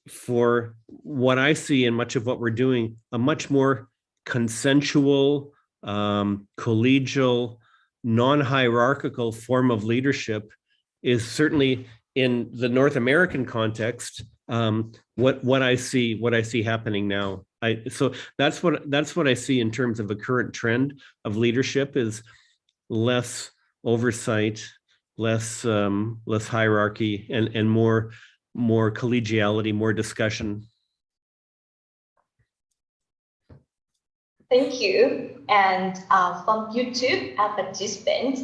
for what I see in much of what we're doing, a much more consensual, collegial, non-hierarchical form of leadership is certainly, in the North American context, what I see happening now. So that's what I see in terms of a current trend of leadership, is less oversight, less hierarchy, and more collegiality, more discussion. Thank you. And from YouTube, our participants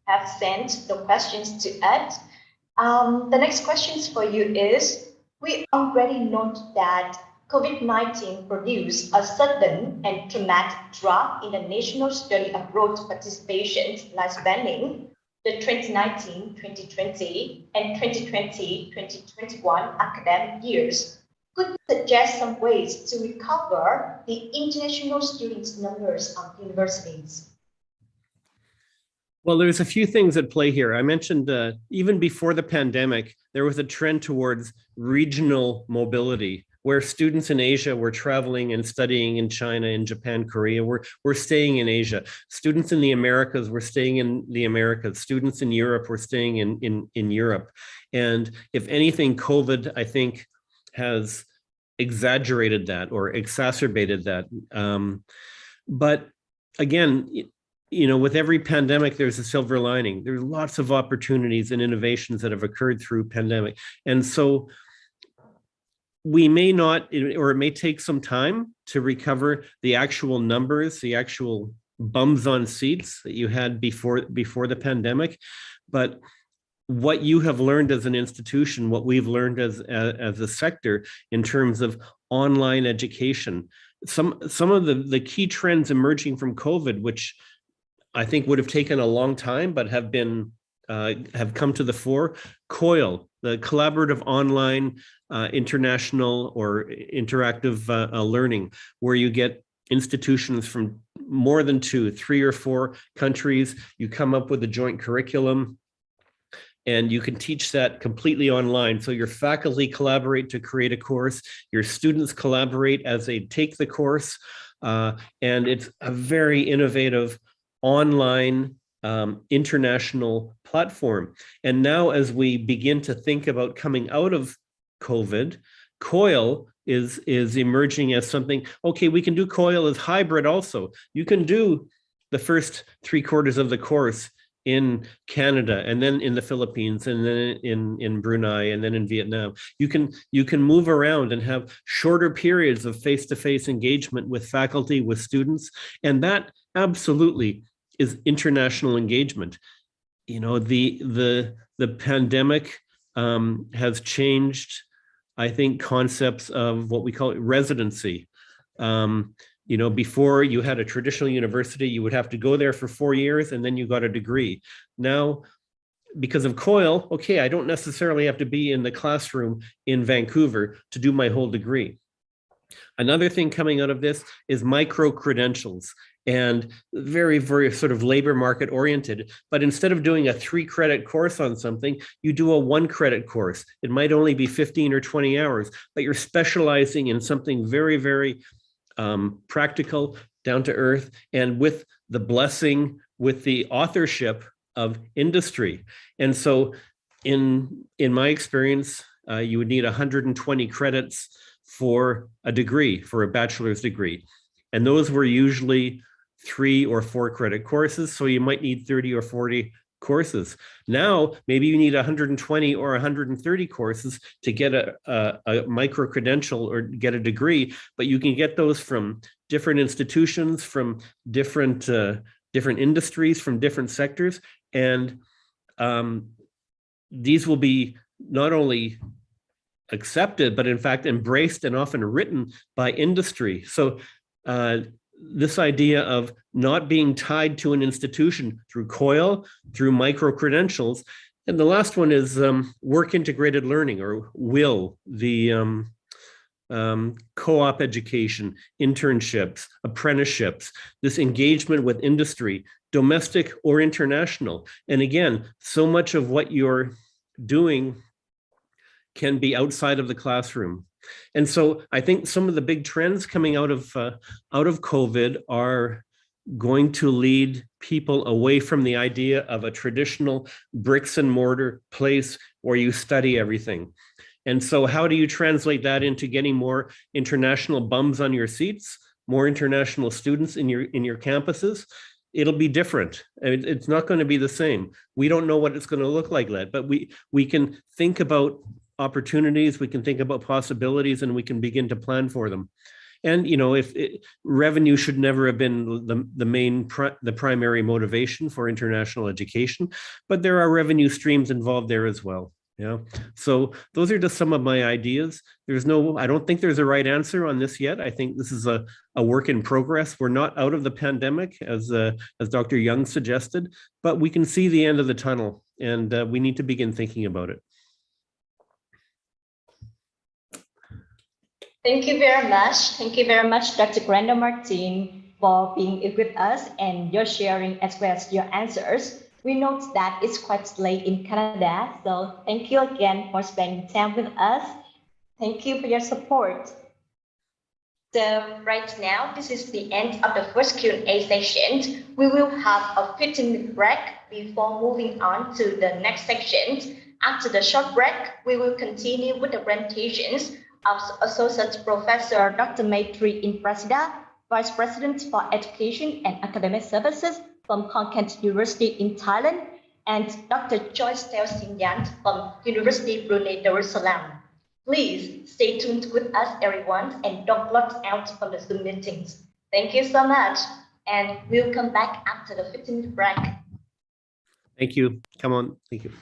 have sent the questions to Ed. The next questions for you is, We already note that COVID-19 produced a sudden and dramatic drop in the national study abroad participation, like spanning the 2019-2020 and 2020-2021 academic years. Could you suggest some ways to recover the international students' numbers of universities? Well, there's a few things at play here. I mentioned even before the pandemic, there was a trend towards regional mobility, where students in Asia were traveling and studying in China, in Japan, Korea, were staying in Asia. Students in the Americas were staying in the Americas. Students in Europe were staying in Europe. And if anything, COVID, I think, has exaggerated that or exacerbated that. But again, with every pandemic, there's a silver lining. There's lots of opportunities and innovations that have occurred through pandemic. And so we may not, or it may take some time to recover the actual numbers, the actual bums on seats that you had before the pandemic. But what you have learned as an institution, what we've learned as a sector in terms of online education, some of the key trends emerging from COVID, which I think would have taken a long time, but have come to the fore. COIL, the collaborative online international or interactive learning, where you get institutions from more than 2, 3, or 4 countries. You come up with a joint curriculum, and you can teach that completely online. So your faculty collaborate to create a course, your students collaborate as they take the course, and it's a very innovative online international platform. And now, as we begin to think about coming out of COVID, COIL is emerging as something. Okay, we can do COIL as hybrid also. You can do the first 3/4 of the course in Canada, and then in the Philippines, and then in Brunei, and then in Vietnam. You can move around and have shorter periods of face-to-face engagement with faculty, with students, and that absolutely is international engagement. The pandemic has changed, I think, concepts of what we call residency. Before, you had a traditional university, you would have to go there for 4 years and then you got a degree. Now, because of COIL, okay, I don't necessarily have to be in the classroom in Vancouver to do my whole degree. Another thing coming out of this is micro-credentials, and very, very sort of labor market oriented. But instead of doing a 3-credit course on something, you do a 1-credit course. It might only be 15 or 20 hours, but you're specializing in something very, very practical, down to earth, and with the blessing, with the authorship of industry. And so in my experience, you would need 120 credits for a degree, for a bachelor's degree. And those were usually 3 or 4 credit courses. So you might need 30 or 40 courses. Now, maybe you need 120 or 130 courses to get a micro credential or get a degree, but you can get those from different institutions, from different industries, from different sectors. And these will be not only accepted, but in fact embraced and often written by industry. So this idea of not being tied to an institution through COIL, through micro-credentials. And the last one is work-integrated learning, or WIL, the co-op education, internships, apprenticeships, this engagement with industry, domestic or international. And again, so much of what you're doing can be outside of the classroom. And so I think some of the big trends coming out of COVID are going to lead people away from the idea of a traditional bricks and mortar place where you study everything. And so how do you translate that into getting more international bums on your seats, more international students in your campuses? It'll be different. It's not going to be the same. We don't know what it's going to look like yet, but we can think about opportunities, we can think about possibilities, and we can begin to plan for them. And revenue should never have been the primary motivation for international education, but there are revenue streams involved there as well. Yeah. So those are just some of my ideas. I don't think there's a right answer on this yet. I think this is a work in progress. We're not out of the pandemic, as Dr. Young suggested, but we can see the end of the tunnel, and we need to begin thinking about it. Thank you very much. Thank you very much, Dr. Brenda Martin, for being with us and your sharing as well as your answers. We note that it's quite late in Canada, so thank you again for spending time with us. Thank you for your support. So right now, this is the end of the first Q&A session. We will have a 15-minute break before moving on to the next section. After the short break, we will continue with the presentations of Associate Professor Dr. Maitri Imprasida, Vice President for Education and Academic Services from Khon Kaen University in Thailand, and Dr. Joyce Teo Sinyan from University Brunei Darussalam. Please stay tuned with us, everyone, and don't log out from the Zoom meetings. Thank you so much, and we'll come back after the 15-minute break. Thank you. Come on. Thank you.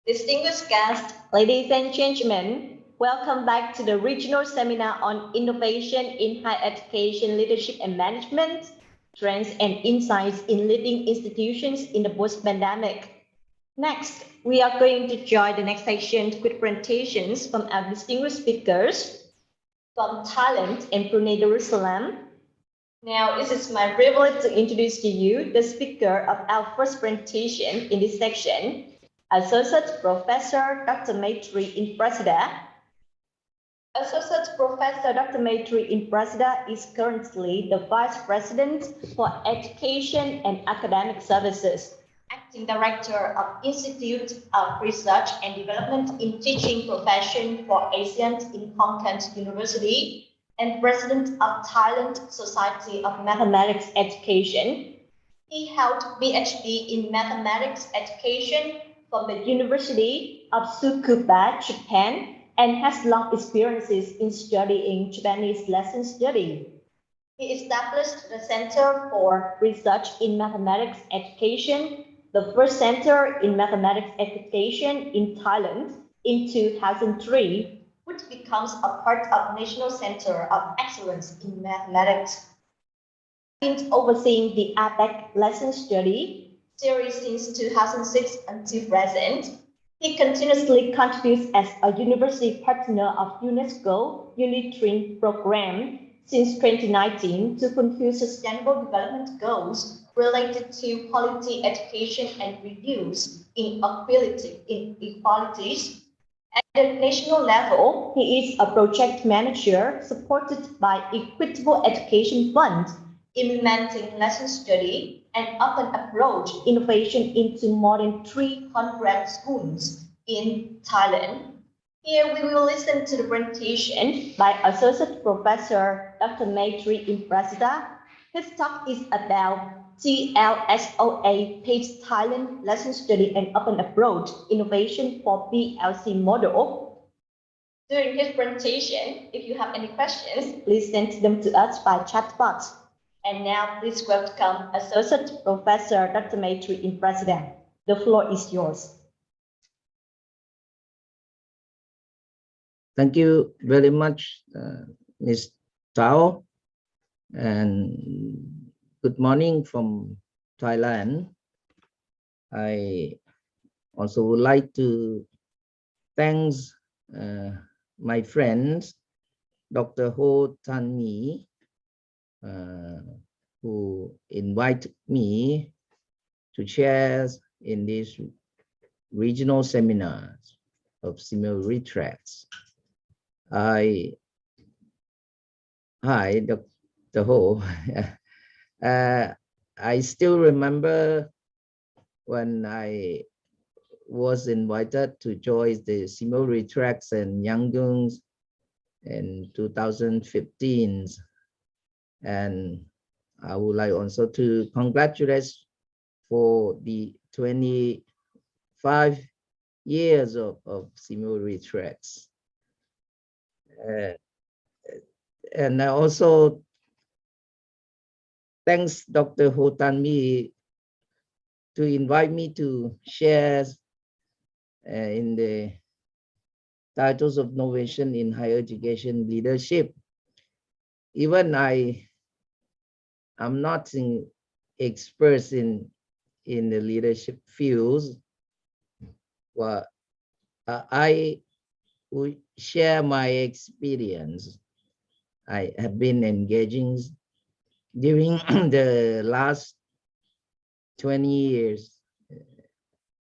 Distinguished guests, ladies and gentlemen, welcome back to the regional seminar on innovation in higher education, leadership and management, trends and insights in leading institutions in the post-pandemic. Next, we are going to join the next section with presentations from our distinguished speakers from Thailand and Brunei Darussalam. Now, it is my privilege to introduce to you the speaker of our first presentation in this section, Associate Professor Dr. Maitri Imprasida. Associate Professor Dr. Maitri Imprasida is currently the Vice President for Education and Academic Services, Acting Director of Institute of Research and Development in Teaching Profession for Asians in Content University, and President of Thailand Society of Mathematics Education. He held PhD in Mathematics Education from the University of Tsukuba, Japan, and has long experiences in studying Japanese lesson study. He established the Center for Research in Mathematics Education, the first center in mathematics education in Thailand, in 2003, which becomes a part of National Center of Excellence in Mathematics. Since overseeing the APEC lesson study series since 2006 until present, he continuously contributes as a university partner of UNESCO Unitrin program since 2019 to fulfill sustainable development goals related to quality education and reduce inequalities. At the national level, he is a project manager supported by Equitable Education Fund, implementing lesson study and open approach innovation into more than 300 schools in Thailand. Here we will listen to the presentation by Associate Professor Dr. Maitri Imprasida. His talk is about TLSOA PACE Thailand Lesson Study and Open Approach Innovation for PLC Model. During his presentation, if you have any questions, please send them to us by chat box. And now please welcome Associate Professor Dr. Maitri Imprasida. The floor is yours. Thank you very much, Ms. Tao, and good morning from Thailand. I also would like to thank my friends, Dr. Ho Tan Mi, who invited me to share in this regional seminars of SEAMEO retracts. Hi, Dr. Ho. I still remember when I was invited to join the SEAMEO retracts in Yangon in 2015, and I would like also to congratulate for the 25 years of SEAMEO retracts. And I also thanks Dr. Ho Tan Mi to invite me to share in the titles of innovation in higher education leadership. Even I'm not an expert in the leadership fields, but I will share my experience. I have been engaging during the last 20 years.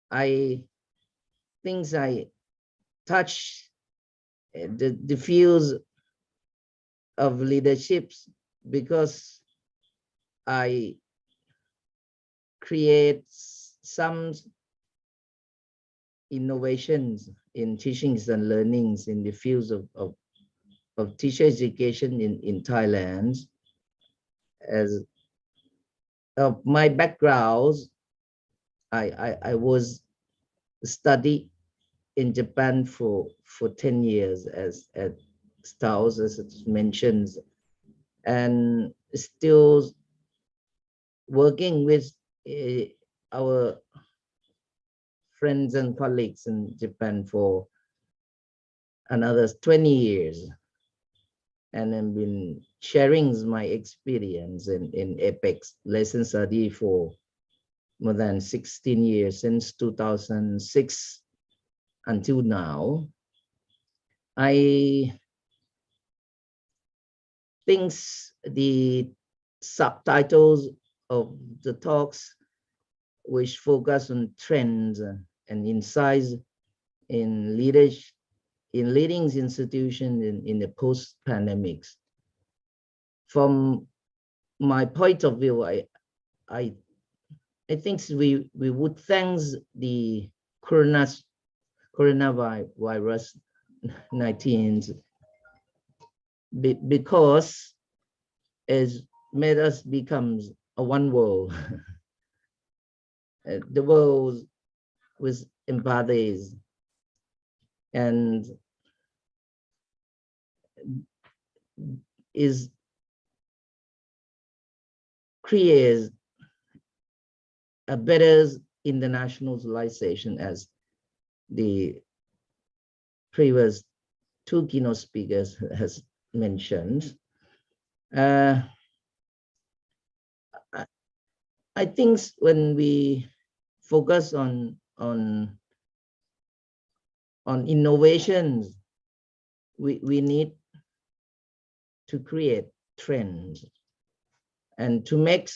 I think I touch the fields of leaderships because I create some innovations in teachings and learnings in the fields of teacher education in Thailand. As of my background, I was study in Japan for 10 years as Staus as it mentions, and still working with our friends and colleagues in Japan for another 20 years. And I've been sharing my experience in APEX lesson study for more than 16 years, since 2006 until now. I think the subtitles of the talks, which focus on trends and insights in leadership, in leading institutions in the post-pandemics. From my point of view, I think we would thank the coronavirus 19 because it's made us become a one world. The world with empathies and creates a better internationalization, as the previous two keynote speakers has mentioned. I think when we focus on innovations, we need to create trends, and to make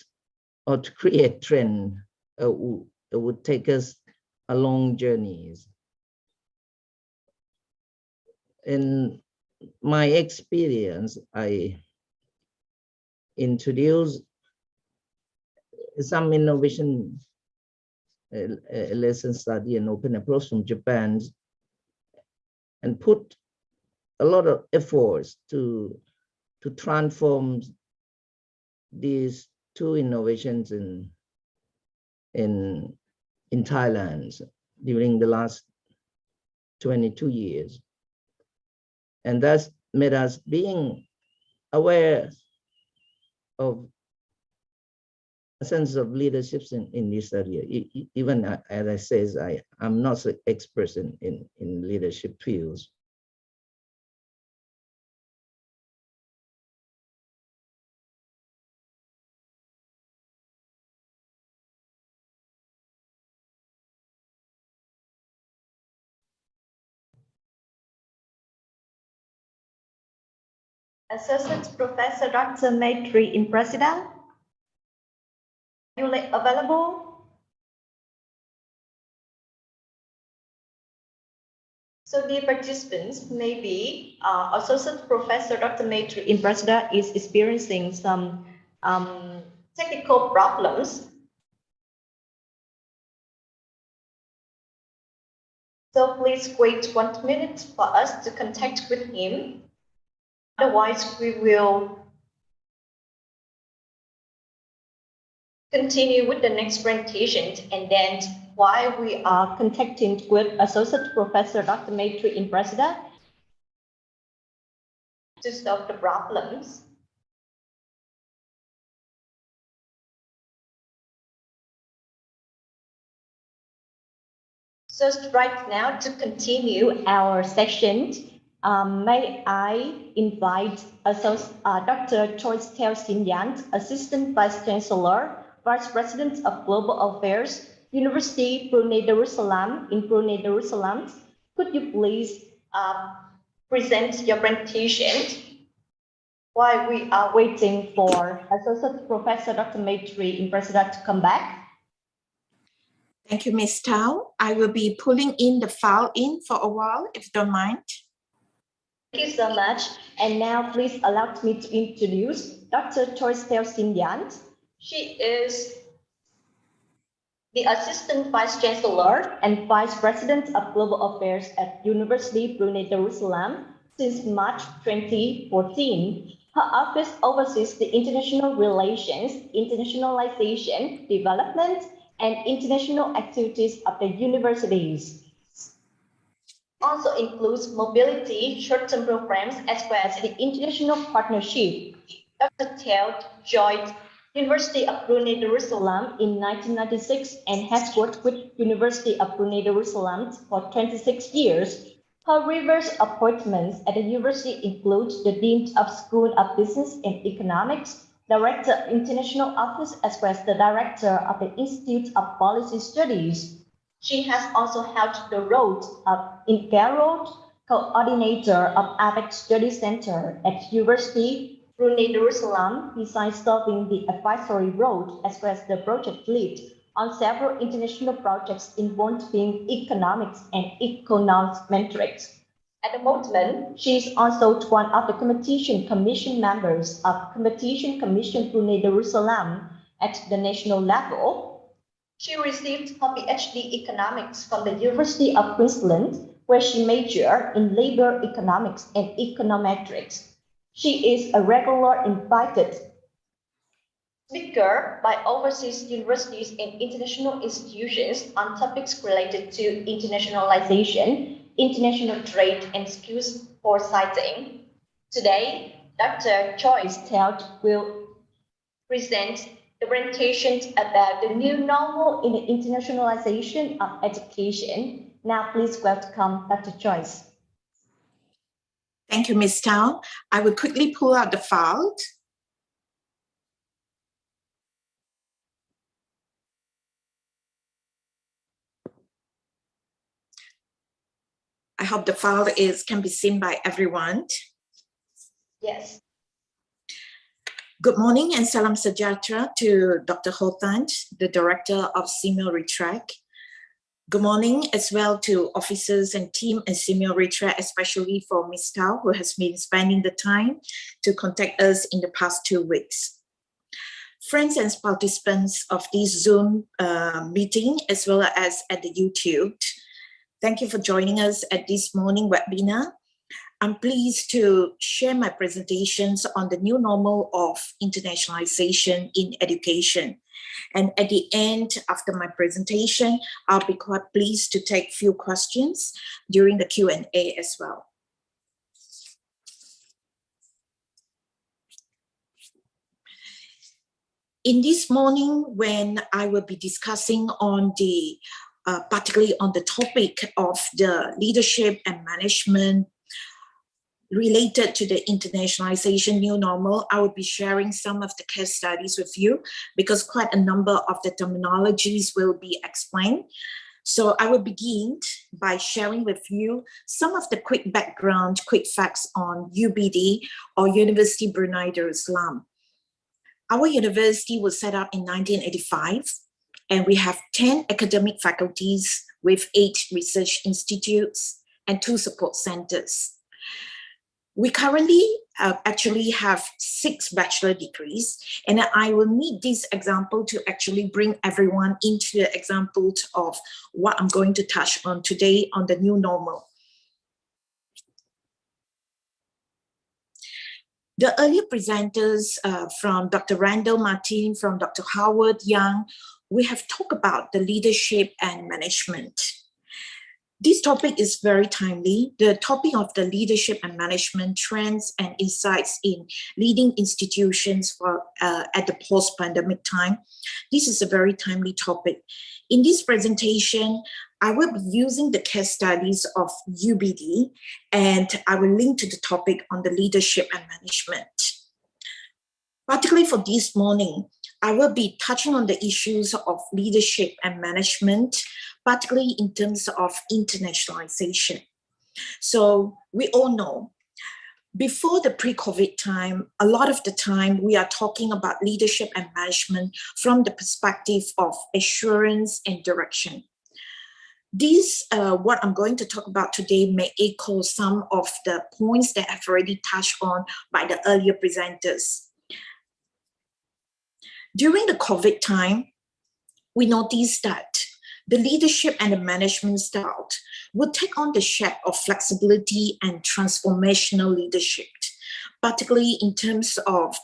or to create trend it would take us a long journeys. In my experience, I introduced some innovation lesson study and open approach from Japan, and put a lot of efforts to transform these two innovations in Thailand during the last 22 years. And that's made us being aware of a sense of leadership in this area. Even as I says, I'm not an expert in leadership fields. Associate Professor Dr. Maitri Imprasida, are you available? So dear participants, maybe Associate Professor Dr. Maitri Imprasida is experiencing some technical problems. So please wait 1 minute for us to contact with him. Otherwise, we will continue with the next presentation, and then while we are contacting with Associate Professor Dr. Maitri Imprasida to solve the problems. So right now, to continue our session, may I invite Dr. Joyce Theo Sin Yang, Assistant Vice Chancellor, Vice President of Global Affairs, University Brunei Darussalam in Brunei Darussalam. Could you please present your presentation while we are waiting for Associate Professor Dr. Maitri Imprasida to come back? Thank you, Ms. Tao. I will be pulling in the file for a while, if you don't mind. Thank you so much. And now please allow me to introduce Dr. Joyce Theo Sin Yang. She is the Assistant Vice Chancellor and Vice President of Global Affairs at University Brunei Darussalam since March 2014. Her office oversees the international relations, internationalization, development, and international activities of the universities. Also includes mobility, short-term programs, as well as the international partnership. Dr. Theo joined University of Brunei Darussalam in 1996 and has worked with University of Brunei Darussalam for 26 years. Her reverse appointments at the university include the Dean of School of Business and Economics, Director of International Office, as well as the Director of the Institute of Policy Studies. She has also held the role of Enrolled Coordinator of APEC Study Center at University Brunei Darussalam, besides serving the advisory role as well as the project lead on several international projects involving economics and econometrics. At the moment, she is also one of the Competition Commission members of Competition Commission Brunei Darussalam at the national level. She received her PhD Economics from the University of Queensland, where she majored in labor economics and econometrics. She is a regular invited speaker by overseas universities and international institutions on topics related to internationalization, international trade, and skills foresighting. Today, Dr. Joyce Telt will present the presentation about the new normal in the internationalization of education. Now, please welcome Dr. Joyce. Thank you, Ms. Tao. I will quickly pull out the file. I hope the file can be seen by everyone. Yes. Good morning and salam sejahtera to Dr. Hotan, the Director of SEAMEO Retrack. Good morning as well to officers and team at SEAMEO Retrack, especially for Ms. Tao, who has been spending the time to contact us in the past 2 weeks. Friends and participants of this Zoom meeting, as well as at the YouTube, thank you for joining us at this morning webinar. I'm pleased to share my presentations on the new normal of internationalization in education. And at the end, after my presentation, I'll be quite pleased to take few questions during the Q&A as well. In this morning, when I will be discussing on the, particularly on the topic of the leadership and management related to the internationalization new normal, I will be sharing some of the case studies with you because quite a number of the terminologies will be explained. So I will begin by sharing with you some of the quick background, quick facts on UBD or University Brunei Darussalam. Our university was set up in 1985 and we have 10 academic faculties with 8 research institutes and 2 support centers. We currently actually have 6 bachelor degrees, and I will need this example to actually bring everyone into the example of what I'm going to touch on today on the new normal. The earlier presenters from Dr. Randall Martin, from Dr. Howard Young, we have talked about the leadership and management. This topic is very timely. The topic of the leadership and management trends and insights in leading institutions for at the post-pandemic time. This is a very timely topic. In this presentation, I will be using the case studies of UBD, and I will link to the topic on the leadership and management. Particularly for this morning, I will be touching on the issues of leadership and management, particularly in terms of internationalization. So we all know, before the pre-COVID time, a lot of the time we are talking about leadership and management from the perspective of assurance and direction. This, what I'm going to talk about today, may echo some of the points that I've already touched on by the earlier presenters. During the COVID time, we noticed that the leadership and the management style will take on the shape of flexibility and transformational leadership, particularly in terms of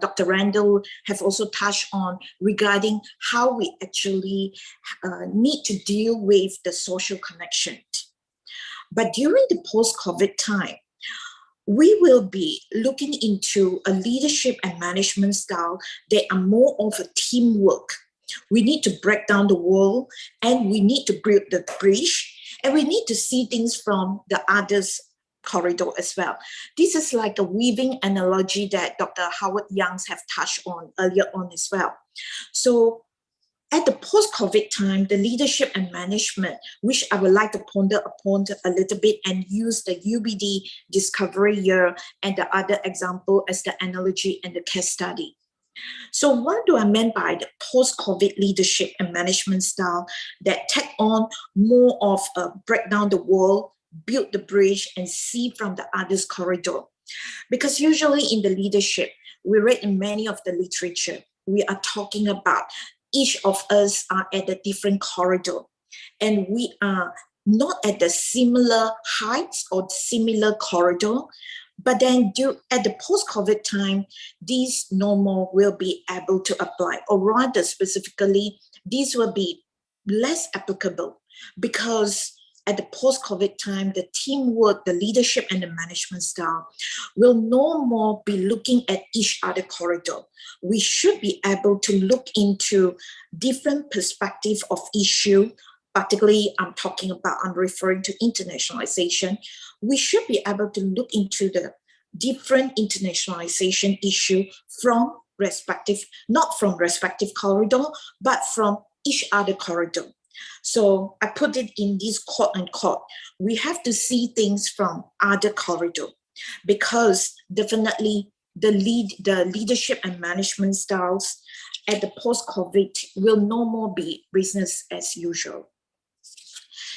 Dr. Randall have also touched on regarding how we actually need to deal with the social connection. But during the post-COVID time, we will be looking into a leadership and management style that are more of a teamwork. We need to break down the wall, and we need to build the bridge, and we need to see things from the other's corridor as well. This is like a weaving analogy that Dr. Howard Youngs have touched on earlier on as well. So at the post-COVID time, the leadership and management, which I would like to ponder upon a little bit and use the UBD discovery year and the other example as the analogy and the case study. So what do I mean by the post-COVID leadership and management style that take on more of a break down the wall, build the bridge, and see from the other's corridor? Because usually in the leadership, we read in many of the literature, we are talking about each of us are at a different corridor, and we are not at the similar heights or similar corridor. But then at the post-COVID time, these normal will be able to apply, or rather specifically, these will be less applicable, because at the post-COVID time, the teamwork, the leadership, and the management style will no more be looking at each other corridor. We should be able to look into different perspectives of issue, particularly I'm referring to internationalization. We should be able to look into the different internationalization issue from not from respective corridor, but from each other corridor. So I put it in this quote unquote, we have to see things from other corridor, because definitely the leadership and management styles at the post-COVID will no more be business as usual.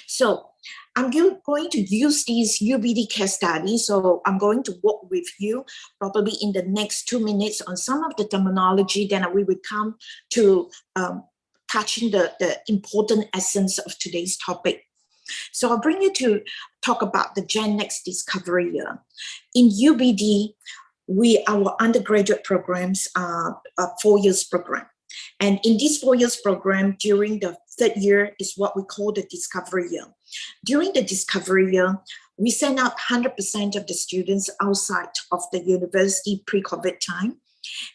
So I'm going to use these UBD case studies. So I'm going to work with you probably in the next 2 minutes on some of the terminology. Then we will come to touching the important essence of today's topic. So I'll bring you to talk about the Gen Next Discovery Year. In UBD, our undergraduate programs are a 4 years program. And in this 4 years program, during the third year is what we call the Discovery Year. During the Discovery Year, we send out 100% of the students outside of the university pre-COVID time.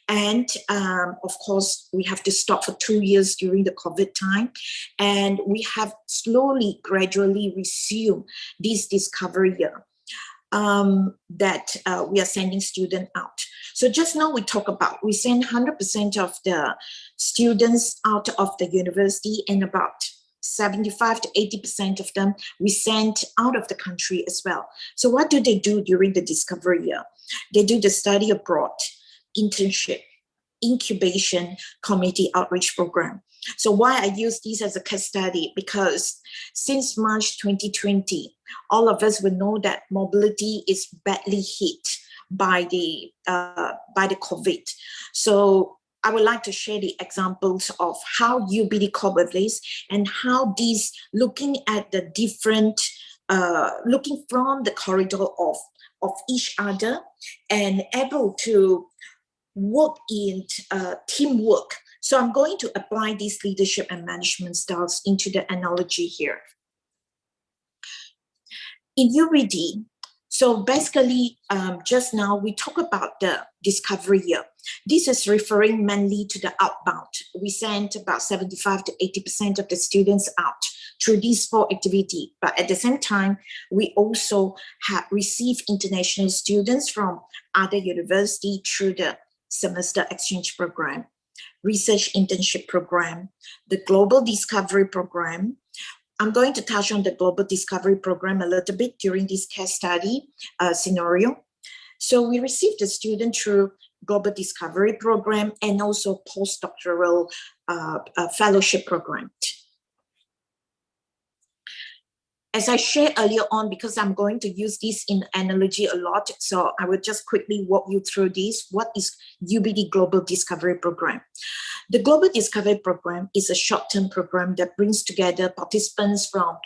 And of course, we have to stop for 2 years during the COVID time. And we have slowly, gradually resumed this Discovery Year that we are sending students out. So just now we send 100% of the students out of the university, and about 75 to 80% of them we sent out of the country as well. So what do they do during the Discovery Year? They do the study abroad, internship, incubation, community outreach program. So why I use this as a case study? Because since March 2020, all of us will know that mobility is badly hit by the COVID. So I would like to share the examples of how UBD cope with this, and how these looking at the different, looking from the corridor of each other and able to work in teamwork. So I'm going to apply these leadership and management styles into the analogy here. In UBD, so basically just now we talk about the Discovery Year. This is referring mainly to the outbound. We sent about 75 to 80% of the students out through these 4 activities. But at the same time, we also have received international students from other universities through the semester exchange program, research internship program, the global discovery program. I'm going to touch on the global discovery program a little bit during this case study scenario. So we received the student through global discovery program and also postdoctoral fellowship program. As I shared earlier on, because I'm going to use this in analogy a lot, so I will just quickly walk you through this. What is UBD Global Discovery Program? The Global Discovery Program is a short-term program that brings together participants from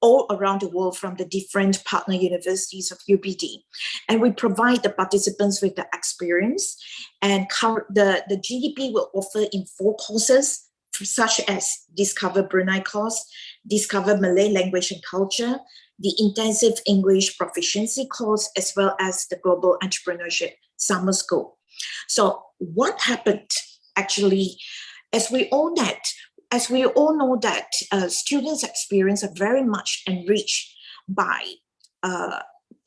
all around the world from the different partner universities of UBD. And we provide the participants with the experience, and the GDP will offer in 4 courses, such as Discover Brunei course, Discover Malay Language and Culture, the intensive English proficiency course, as well as the global entrepreneurship summer school. So what happened actually, as we all know that students' experience are very much enriched by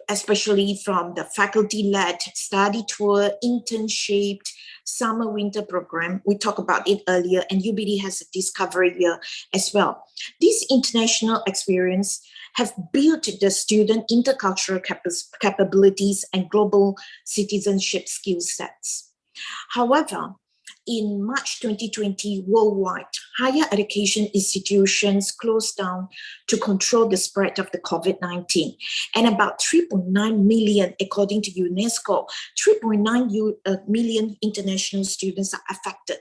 especially from the faculty-led study tour, internship, summer winter program. We talked about it earlier, and UBD has a discovery year as well. These international experience have built the student intercultural capabilities and global citizenship skill sets. However, in March 2020, worldwide, higher education institutions closed down to control the spread of the COVID-19. And about 3.9 million, according to UNESCO, 3.9 million international students are affected.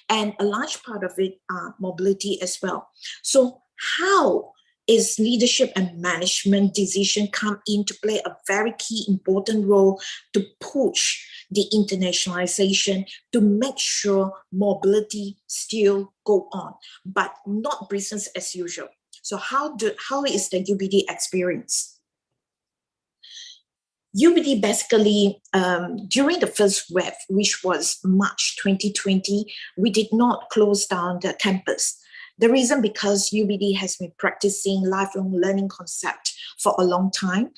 And a large part of it are mobility as well. So how is leadership and management decision come in to play a very key important role to push the internationalization, to make sure mobility still go on, but not business as usual. So how is the UBD experience? UBD basically, during the first wave, which was March 2020, we did not close down the campus. The reason because UBD has been practicing lifelong learning concept for a long time.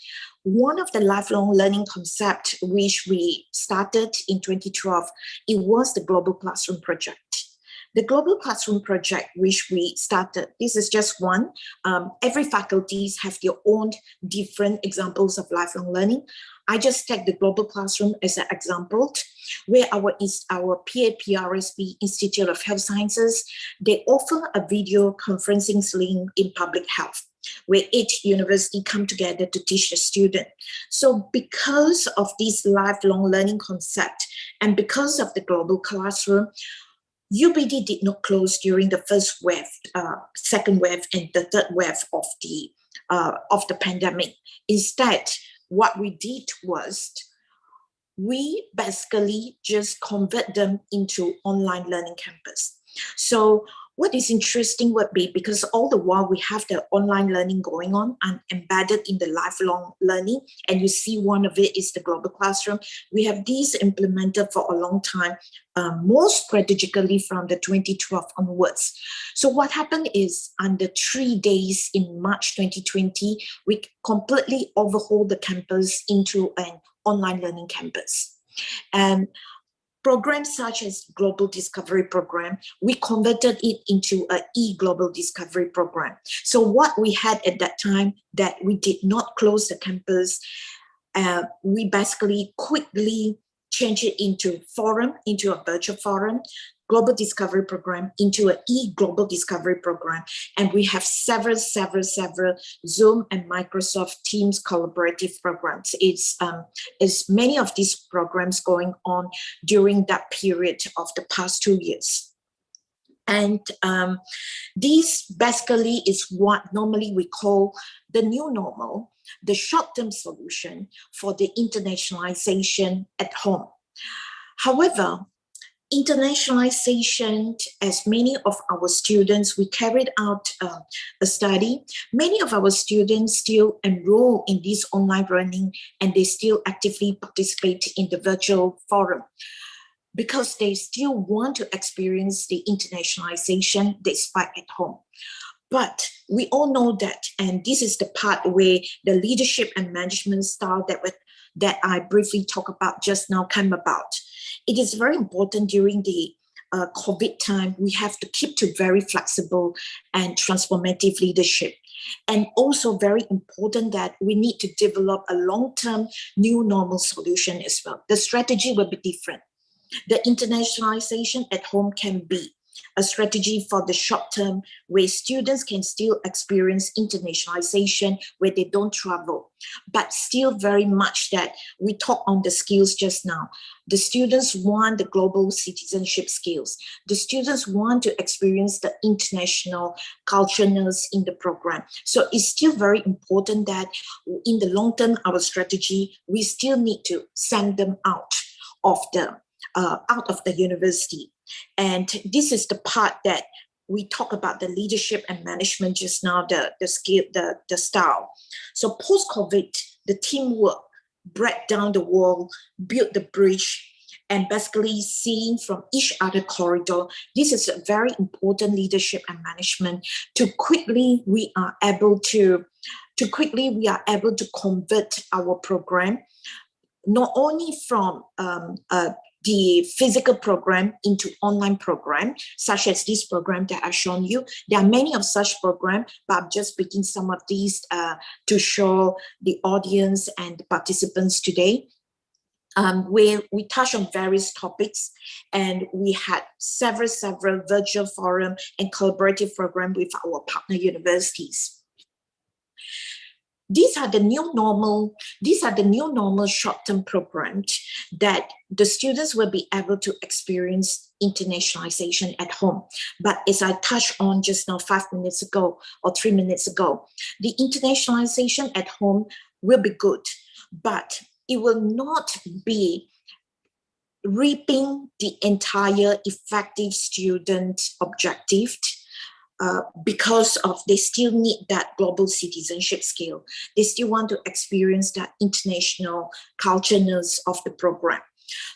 One of the lifelong learning concept which we started in 2012, it was the Global Classroom Project. The Global Classroom Project, which we started, this is just one. Every faculties have their own different examples of lifelong learning. I just take the Global Classroom as an example, where our PAPRSB, Institute of Health Sciences, they offer a video conferencing link in public health, where each university come together to teach the student. So because of this lifelong learning concept, and because of the Global Classroom, UBD did not close during the first wave, second wave, and the third wave of the pandemic. Instead, what we did was we basically just convert them into online learning campus. So what is interesting would be, because all the while we have the online learning going on and embedded in the lifelong learning, and you see one of it is the Global Classroom. We have these implemented for a long time, more strategically from the 2012 onwards. So what happened is, under 3 days in March 2020, we completely overhauled the campus into an online learning campus. And programs such as Global Discovery Program, we converted it into an e-Global Discovery Program. So what we had at that time, that we did not close the campus, we basically quickly changed it into a virtual forum, Global Discovery Program into an e-Global Discovery Program. And we have several Zoom and Microsoft Teams collaborative programs. It's many of these programs going on during that period of the past 2 years. And this basically is what normally we call the new normal, the short-term solution for the internationalization at home. However, internationalization, as many of our students, we carried out a study. Many of our students still enroll in this online learning, and they still actively participate in the virtual forum because they still want to experience the internationalization despite at home. But we all know that, and this is the part where the leadership and management style that I briefly talked about just now came about. It is very important during the COVID time, we have to keep to very flexible and transformative leadership. And also very important that we need to develop a long-term new normal solution as well. The strategy will be different. The internationalization at home can be a strategy for the short term, where students can still experience internationalization where they don't travel, but still very much that we talk on the skills just now. The students want the global citizenship skills. The students want to experience the international culturalness in the program. So it's still very important that in the long term, our strategy, we still need to send them out of the university. And this is the part that we talk about the leadership and management just now, the skill, the style. So post-COVID, the teamwork break down the wall, build the bridge, and basically seeing from each other corridor. This is a very important leadership and management. We are able to convert our program, not only from the physical program into online program, such as this program that I've shown you. There are many of such programs, but I'm just picking some of these to show the audience and the participants today. Where we touch on various topics, and we had several virtual forum and collaborative program with our partner universities. These are the new normal short-term programs that the students will be able to experience internationalization at home. But as I touched on just now 5 minutes ago or 3 minutes ago, the internationalization at home will be good, but it will not be reaping the entire effective student objective, because of they still need that global citizenship skill. They still want to experience that international cultureness of the program.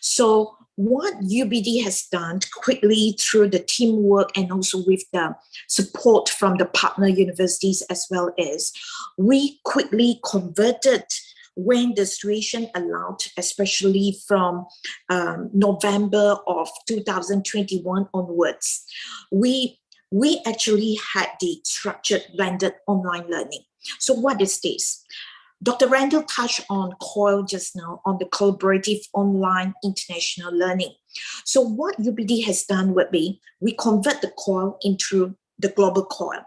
So what UBD has done quickly through the teamwork and also with the support from the partner universities as well as, we quickly converted when the situation allowed, especially from November of 2021 onwards. We actually had the structured blended online learning. So what is this? Dr. Randall touched on COIL just now, on the collaborative online international learning. So what UBD has done would be, we convert the COIL into the global COIL.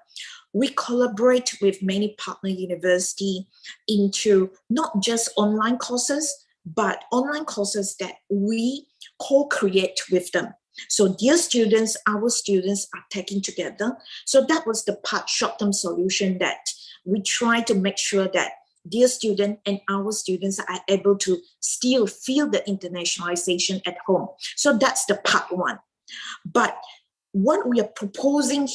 We collaborate with many partner universities into not just online courses, but online courses that we co-create with them. So their students, our students are taking together. So that was the short-term solution that we try to make sure that their student and our students are able to still feel the internationalization at home. So that's the part one. But what we are proposing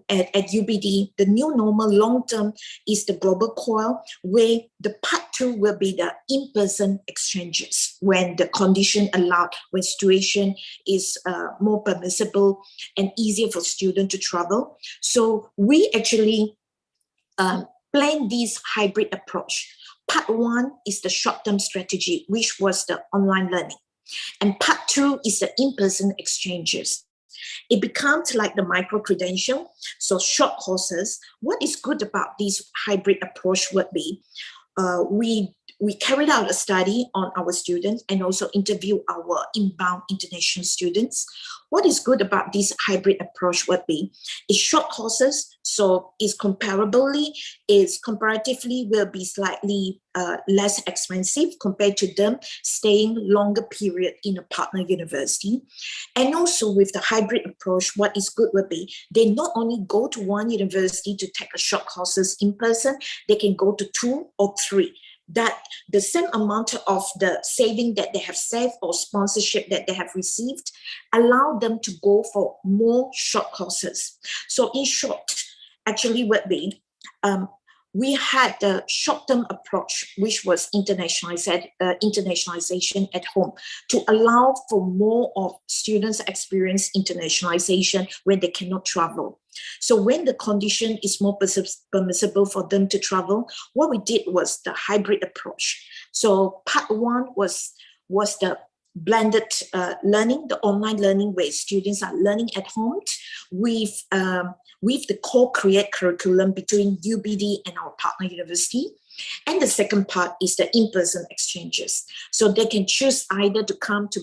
at UBD, the new normal long-term, is the global COIL, where the part two will be the in-person exchanges when the condition allowed, when situation is more permissible and easier for students to travel. So we actually plan this hybrid approach. Part one is the short-term strategy, which was the online learning. And part two is the in-person exchanges. It becomes like the micro-credential, so short courses. What is good about this hybrid approach would be, we carried out a study on our students and also interview our inbound international students. What is good about this hybrid approach would be, it's short courses, so comparatively will be slightly less expensive compared to them staying longer period in a partner university. And also with the hybrid approach, what is good would be, they not only go to one university to take a short courses in person, they can go to 2 or 3. That the same amount of the saving that they have saved or sponsorship that they have received allow them to go for more short courses. So in short, actually would be, we had the short-term approach, which was internationalization at home, to allow for more of students experience internationalization when they cannot travel. So when the condition is more permissible for them to travel, what we did was the hybrid approach. So part one was the blended learning, the online learning where students are learning at home with the co-create curriculum between UBD and our partner university. And the second part is the in-person exchanges. So they can choose either to come to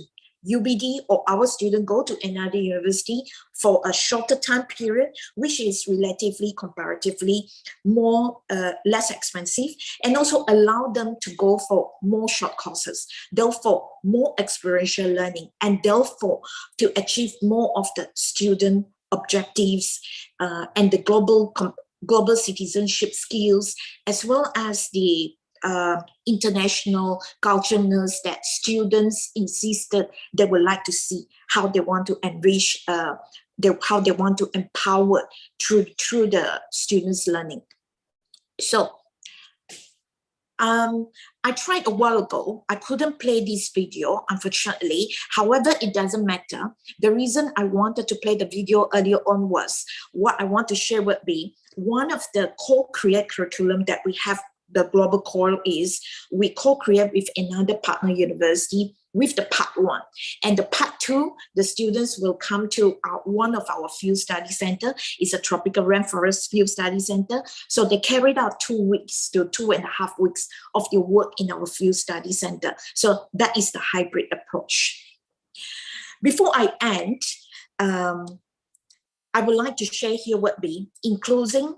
UBD or our student go to another university for a shorter time period, which is relatively, comparatively less expensive, and also allow them to go for more short courses, therefore more experiential learning, and therefore to achieve more of the student objectives and the global citizenship skills, as well as the international cultureness that students insisted they would like to see, how they want to enrich how they want to empower through the students' learning. So I tried a while ago. I couldn't play this video, unfortunately. However, it doesn't matter. The reason I wanted to play the video earlier on was what I want to share would be one of the co-create curriculum that we have. The global core is we co-create with another partner university with the part 1. And the part 2, the students will come to one of our field study center. It's a tropical rainforest field study center. So they carried out 2 weeks to 2.5 weeks of their work in our field study center. So that is the hybrid approach. Before I end, I would like to share here would be, in closing,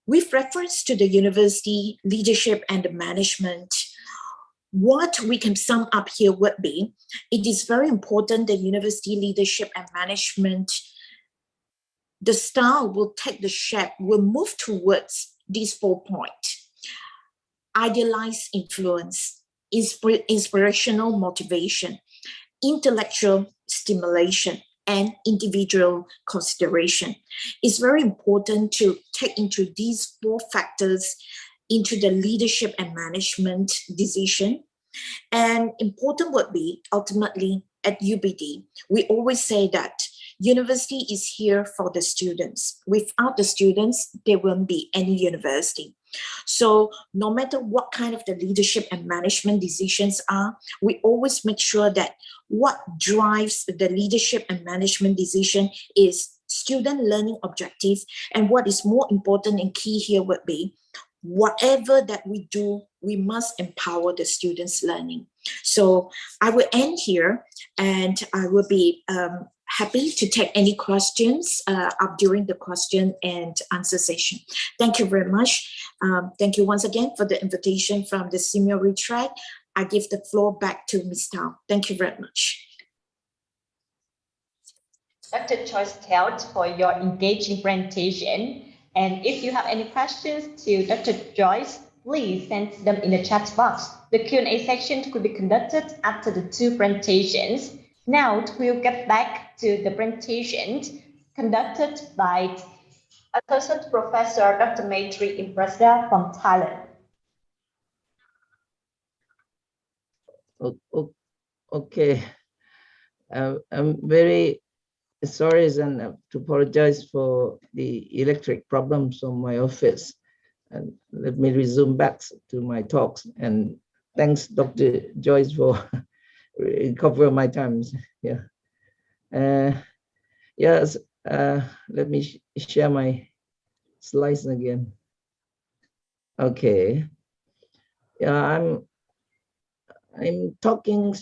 with reference to the university leadership and the management, what we can sum up here would be, it is very important that university leadership and management, the style will take the shape, will move towards these 4 points. Idealized influence, inspirational motivation, intellectual stimulation, and individual consideration. It's very important to take into these 4 factors into the leadership and management decision. And important would be, ultimately, at UBD, we always say that university is here for the students. Without the students, there won't be any university. So no matter what kind of the leadership and management decisions are, we always make sure that what drives the leadership and management decision is student learning objectives. And what is more important and key here would be, whatever that we do, we must empower the students' learning. So I will end here, and I will be happy to take any questions up during the question and answer session. Thank you very much. Thank you once again for the invitation from the SEAMEO retreat. I give the floor back to Ms. Tao. Thank you very much. Dr. Joyce Telt, for your engaging presentation. And if you have any questions to Dr. Joyce, please send them in the chat box. The Q&A section could be conducted after the 2 presentations. Now we'll get back to the presentation conducted by Associate Professor Dr. Maitri Imprasda from Thailand. Okay. I'm very sorry and to apologize for the electric problems on my office. And let me resume back to my talks. And thanks, Dr. Joyce, for covering my times. Yeah. Yes. Let me share my slides again. Okay. Yeah, I'm talking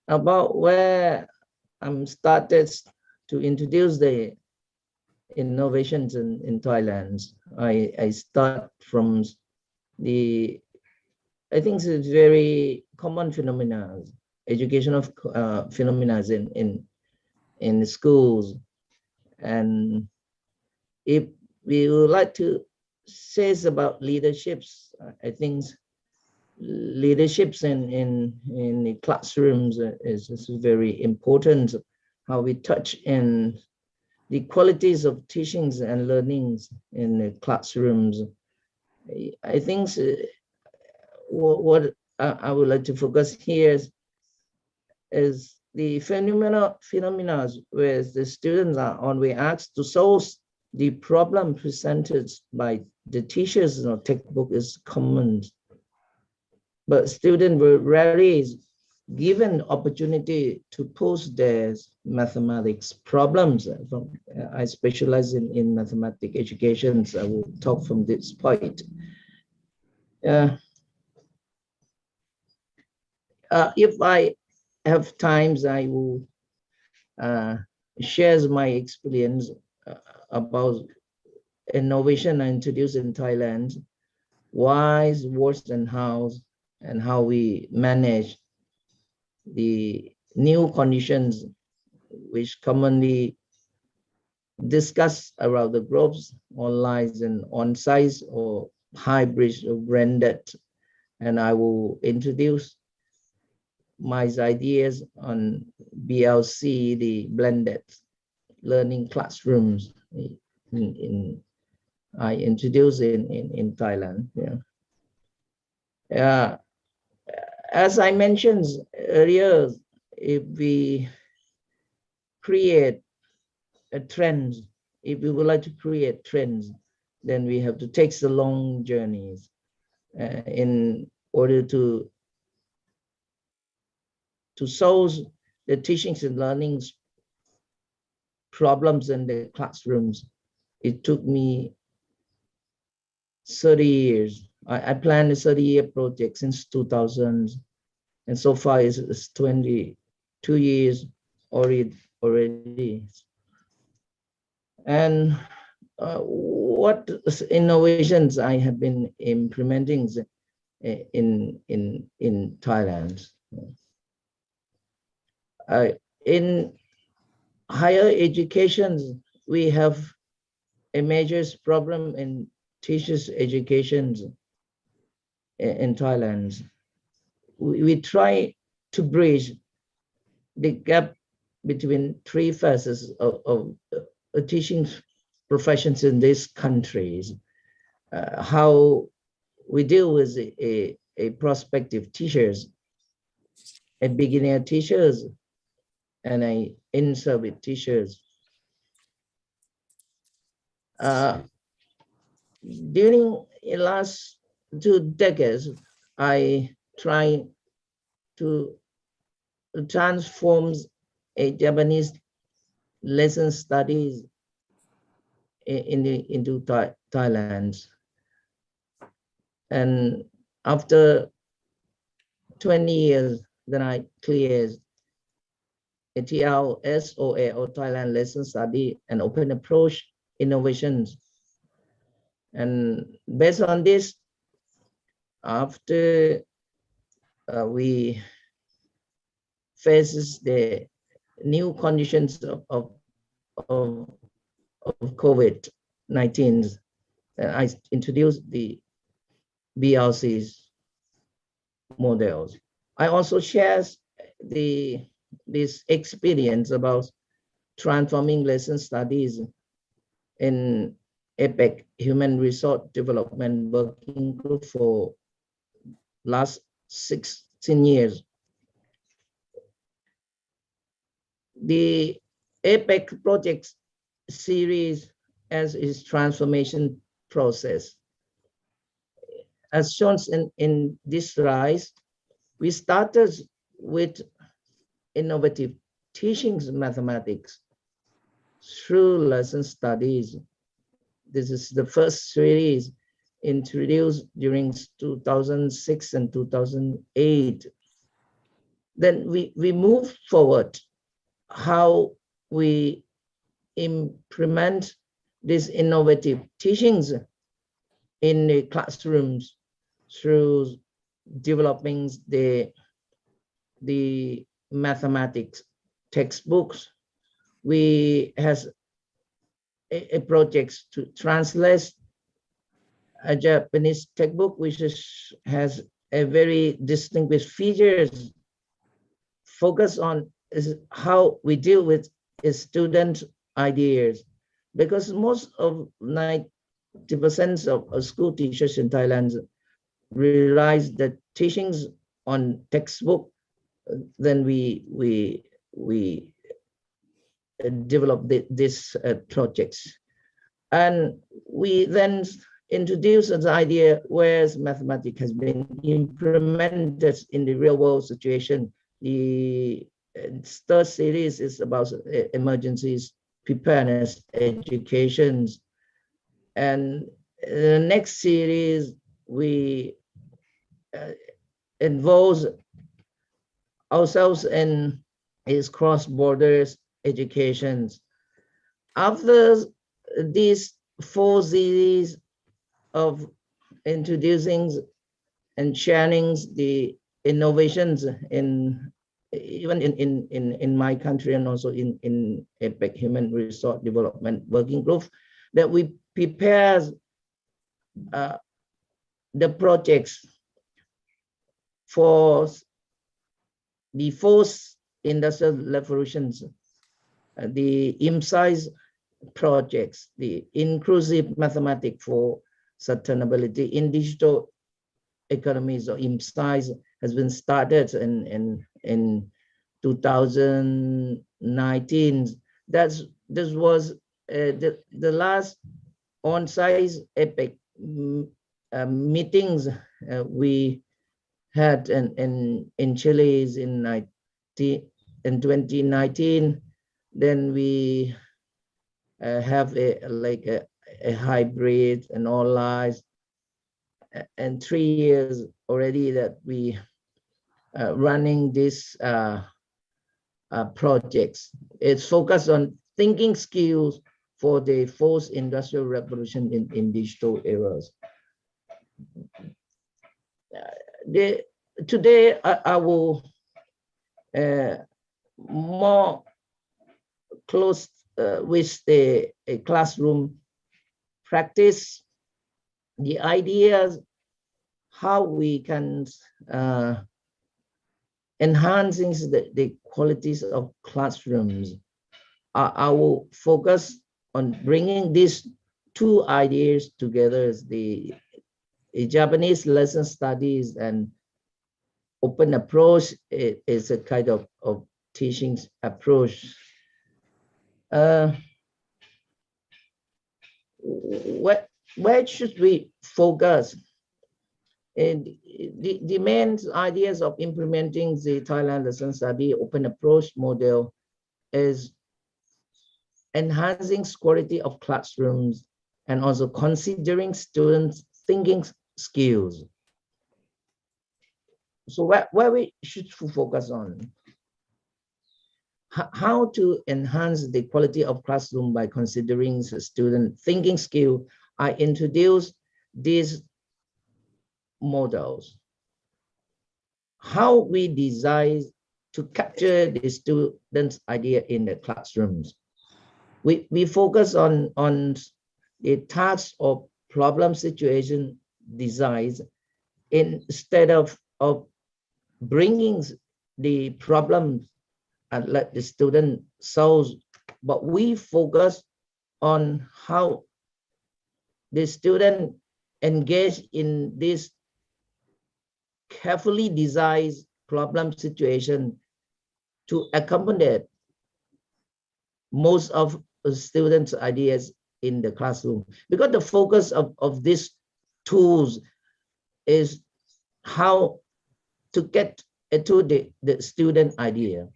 about where I'm started to introduce the innovations in Thailand. I start from I think it's very common phenomena, educational phenomena in schools. And if we would like to say about leaderships, I think leaderships in the classrooms is very important. How we touch in the qualities of teachings and learnings in the classrooms. I think what I would like to focus here is the phenomena where the students are always asked to solve the problem presented by the teachers. Textbook is common, but students were rarely given opportunity to pose their mathematics problems. I specialize in mathematics education, so I will talk from this point. If I have times, I will share my experience about innovation introduced in Thailand, why, what, and how we manage the new conditions which commonly discussed around the groups, online and on-site or hybrid or branded. And I will introduce my ideas on BLC, the blended learning classrooms I introduced in Thailand. Yeah. As I mentioned earlier, if we create a trend, if we would like to create trends, then we have to take the long journeys in order to solve the teachings and learnings problems in the classrooms. It took me 30 years. I planned a 30-year project since 2000, and so far it's 22 years already. And what innovations I have been implementing in Thailand. In higher education, we have a major problem in teachers' education in Thailand. We try to bridge the gap between three phases of teaching professions in these countries. How we deal with a prospective teachers, a beginner teachers, and a in-service teachers. During the last 2 decades, I tried to transform a Japanese lesson studies into Thailand. And after 20 years, then I cleared a TLSOA, or Thailand Lesson Study and Open Approach Innovations. And based on this, after we faces the new conditions of COVID-19, I introduced the BLC's models. I also share this experience about transforming lesson studies in APEC Human Resource Development Working Group for last 16 years. The APEC project series as its transformation process. As shown in this slide, we started with innovative teachings mathematics through lesson studies. This is the first series introduced during 2006 and 2008. Then we move forward how we implement these innovative teachings in the classrooms through developing the mathematics textbooks. We has a project to translate a Japanese textbook, which has a very distinguished features, focus on is how we deal with student ideas, because most of 90% of school teachers in Thailand realize that teachings on textbook, then we develop these projects. And we then introduce the idea where mathematics has been implemented in the real world situation. The third series is about emergencies, preparedness, education. And the next series, we involve ourselves in is cross-border educations. After these 4 series of introducing and sharing the innovations even in my country and also in APEC Human Resource Development Working Group, that we prepare the projects for the 4th industrial revolutions the IMSI's projects, the inclusive mathematics for sustainability in digital economies, or IMSI's, has been started in 2019. This was the last on-site EPIC meetings we had in Chile in 2019. Then we have a hybrid and online, and 3 years already that we running this projects. It's focused on thinking skills for the fourth industrial revolution in digital eras. Today I will more close with the classroom practice, the ideas how we can enhancing the qualities of classrooms. I will focus on bringing these two ideas together, as the Japanese lesson studies and open approach is a kind of teaching approach. Where should we focus? And the main ideas of implementing the Thailand lesson study open approach model is enhancing quality of classrooms and also considering students' thinking skills. So where we should focus on? How to enhance the quality of classroom by considering the student thinking skill. I introduced these models. How we design to capture the students' idea in the classrooms. We focus on the task or problem situation designs instead of bringing the problem and let the student solve, but we focus on how the student engage in this carefully designed problem situation to accommodate most of the students' ideas in the classroom. Because the focus of these tools is how to get to the student idea.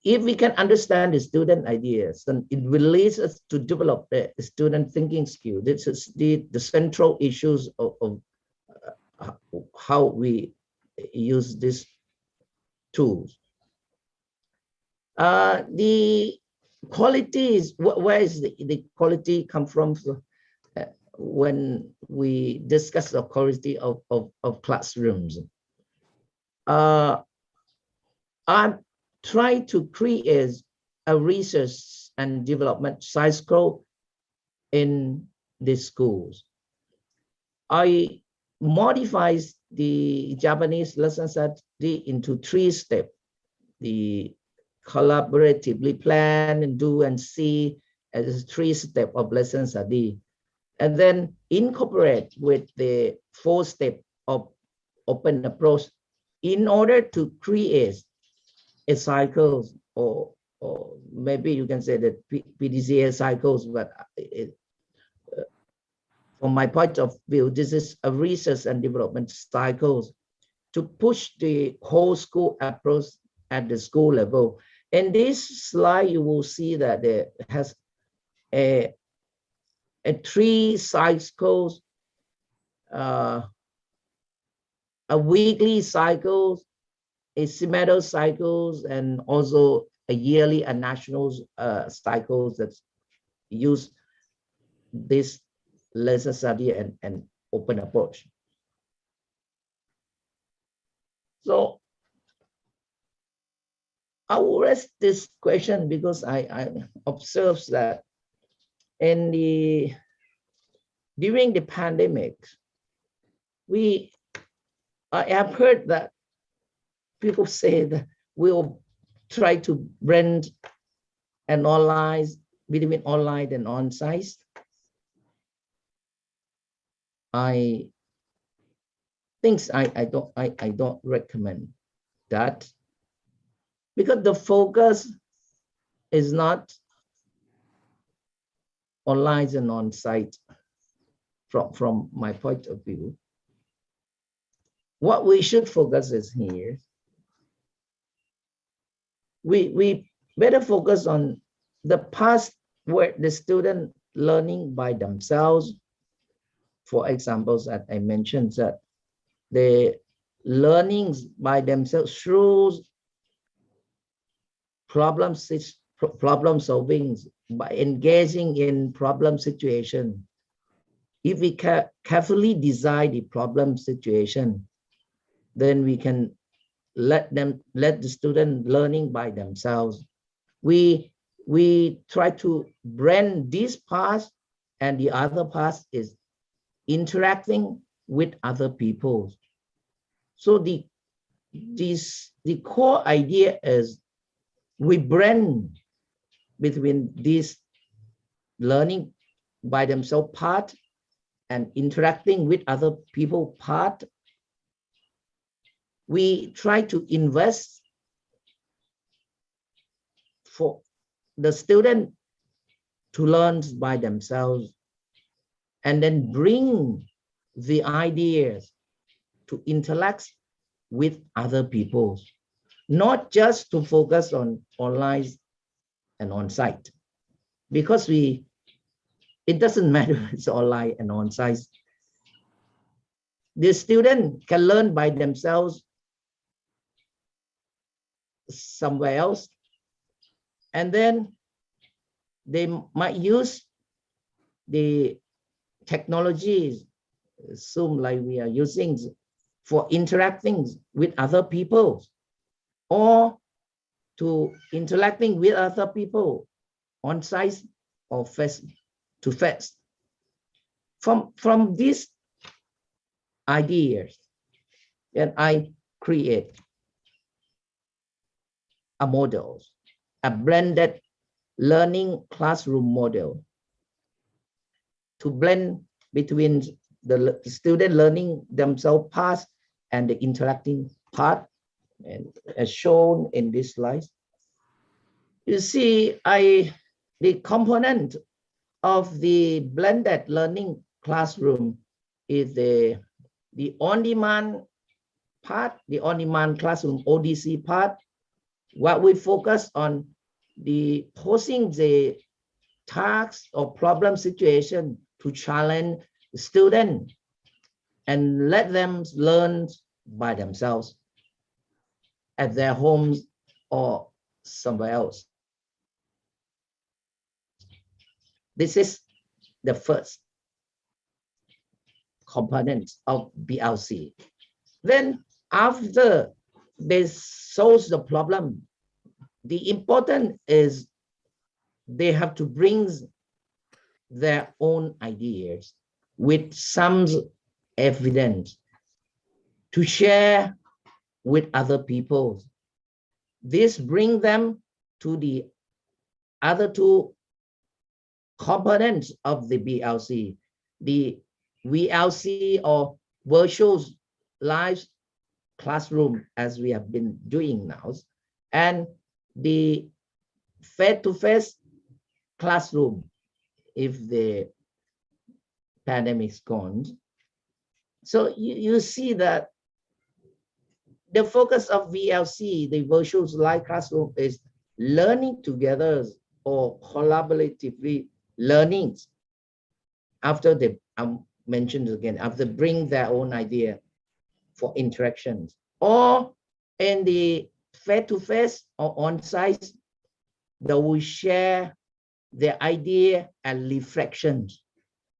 If we can understand the student ideas, then it will lead us to develop the student thinking skill. This is the central issues of how we use these tools. The qualities, where is the quality come from? When we discuss the quality of classrooms, I'm trying to create a research and development cycle in the schools. I modify the Japanese lesson study into 3 steps: the collaboratively plan and do and see as 3 steps of lesson study, and then incorporate with the 4 step of open approach in order to create a cycle, or maybe you can say that PDCA cycles, but from my point of view, this is a research and development cycles to push the whole school approach at the school level. In this slide, you will see that it has a 3 cycles, a weekly cycles, a SEAMEO cycles, and also a yearly and national cycles that use this lesson study and open approach. So I will raise this question because I observed that during the pandemic, I have heard that people say that we'll try to bring and online, between online and on-site, I think I don't recommend that, because the focus is not online and on-site from my point of view. What we should focus is here. We better focus on the past where the student learning by themselves. For examples that I mentioned, that the learnings by themselves through problem solving, by engaging in problem situation. If we carefully design the problem situation, then we can let the student learning by themselves. We try to blend this part, and the other part is interacting with other people. So the core idea is we blend between this learning by themselves part and interacting with other people part. We try to invest for the student to learn by themselves, and then bring the ideas to interact with other people, not just to focus on online and on-site, because it doesn't matter if it's online and on-site. The student can learn by themselves somewhere else, and then they might use the technologies, Zoom like we are using, for interacting with other people, or to interacting with other people on site or face to face. From these ideas, and I create a model, a blended learning classroom model, to blend between the student learning themselves part and the interacting part, and as shown in this slide. You see, the component of the blended learning classroom is the on-demand part, the on-demand classroom ODC part. What we focus on the posing the tasks or problem situation to challenge the student and let them learn by themselves at their homes or somewhere else. This is the first component of BLC. Then after they solve the problem, the important is they have to bring their own ideas with some evidence to share with other people. This brings them to the other two components of the BLC, the VLC or virtual live classroom, as we have been doing now, and the face-to-face classroom if the pandemic's gone. So you see that the focus of VLC, the virtual live classroom, is learning together or collaboratively learning after they mentioned again, after bring their own idea for interactions, or in the face-to-face or on-site, they will share their idea and reflections.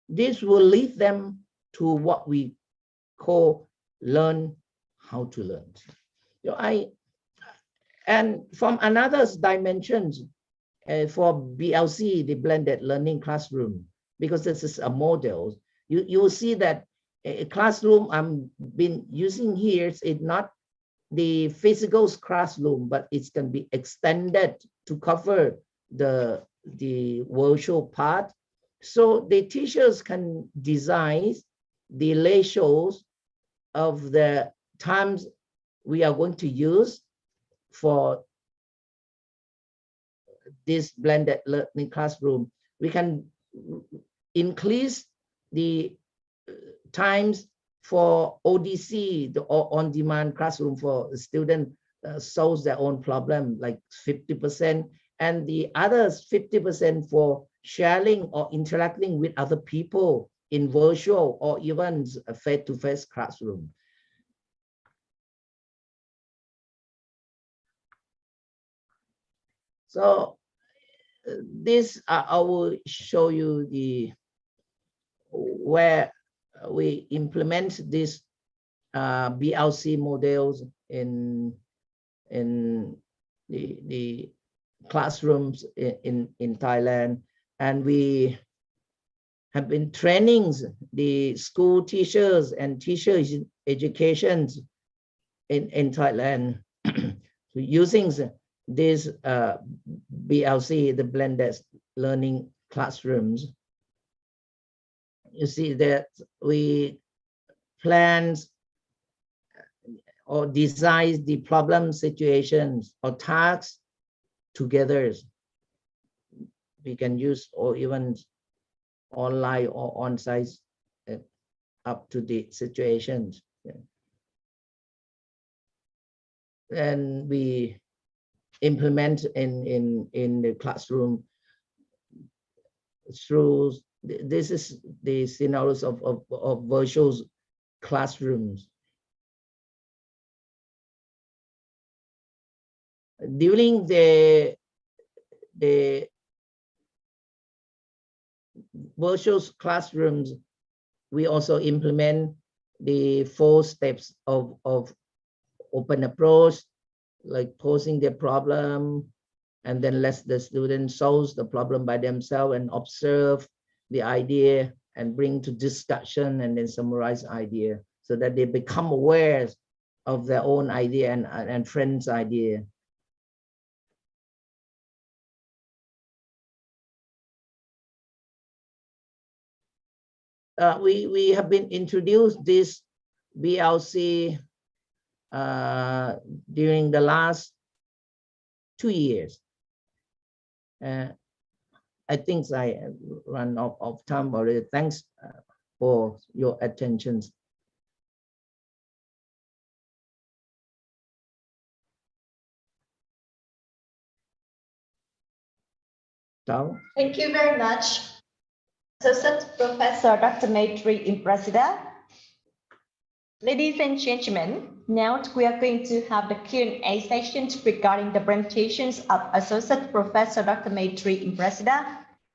This will lead them to what we call learn how to learn. You know, and from another dimensions for BLC, the blended learning classroom, because this is a model, you will see that a classroom I'm been using here is not the physical classroom, but it can be extended to cover the virtual part. So the teachers can design the ratios of the times we are going to use for this blended learning classroom. We can increase the times for ODC, the on-demand classroom for student solves their own problem, like 50%, and the others 50% for sharing or interacting with other people in virtual or even a face-to-face classroom. So this I will show you the where we implement this BLC models in the classrooms in Thailand, and we have been training the school teachers and teachers education in Thailand using this BLC, the blended learning classrooms. You see that we plan or design the problem situations or tasks together. We can use or even online or on-site up to the situations. And we implement in the classroom through, this is the scenarios of virtual classrooms. During the virtual classrooms, we also implement the 4 steps of open approach, like posing the problem, and then let the student solve the problem by themselves and observe the idea and bring to discussion and then summarize idea so that they become aware of their own idea and friends' idea. We have been introduced this BLC during the last 2 years. I think I run out of time already. Thanks for your attention. Thank you very much, Associate Professor Dr. Maitri Imprasida. Ladies and gentlemen, now we are going to have the Q&A session regarding the presentations of Associate Professor Dr. Maitri Imprasida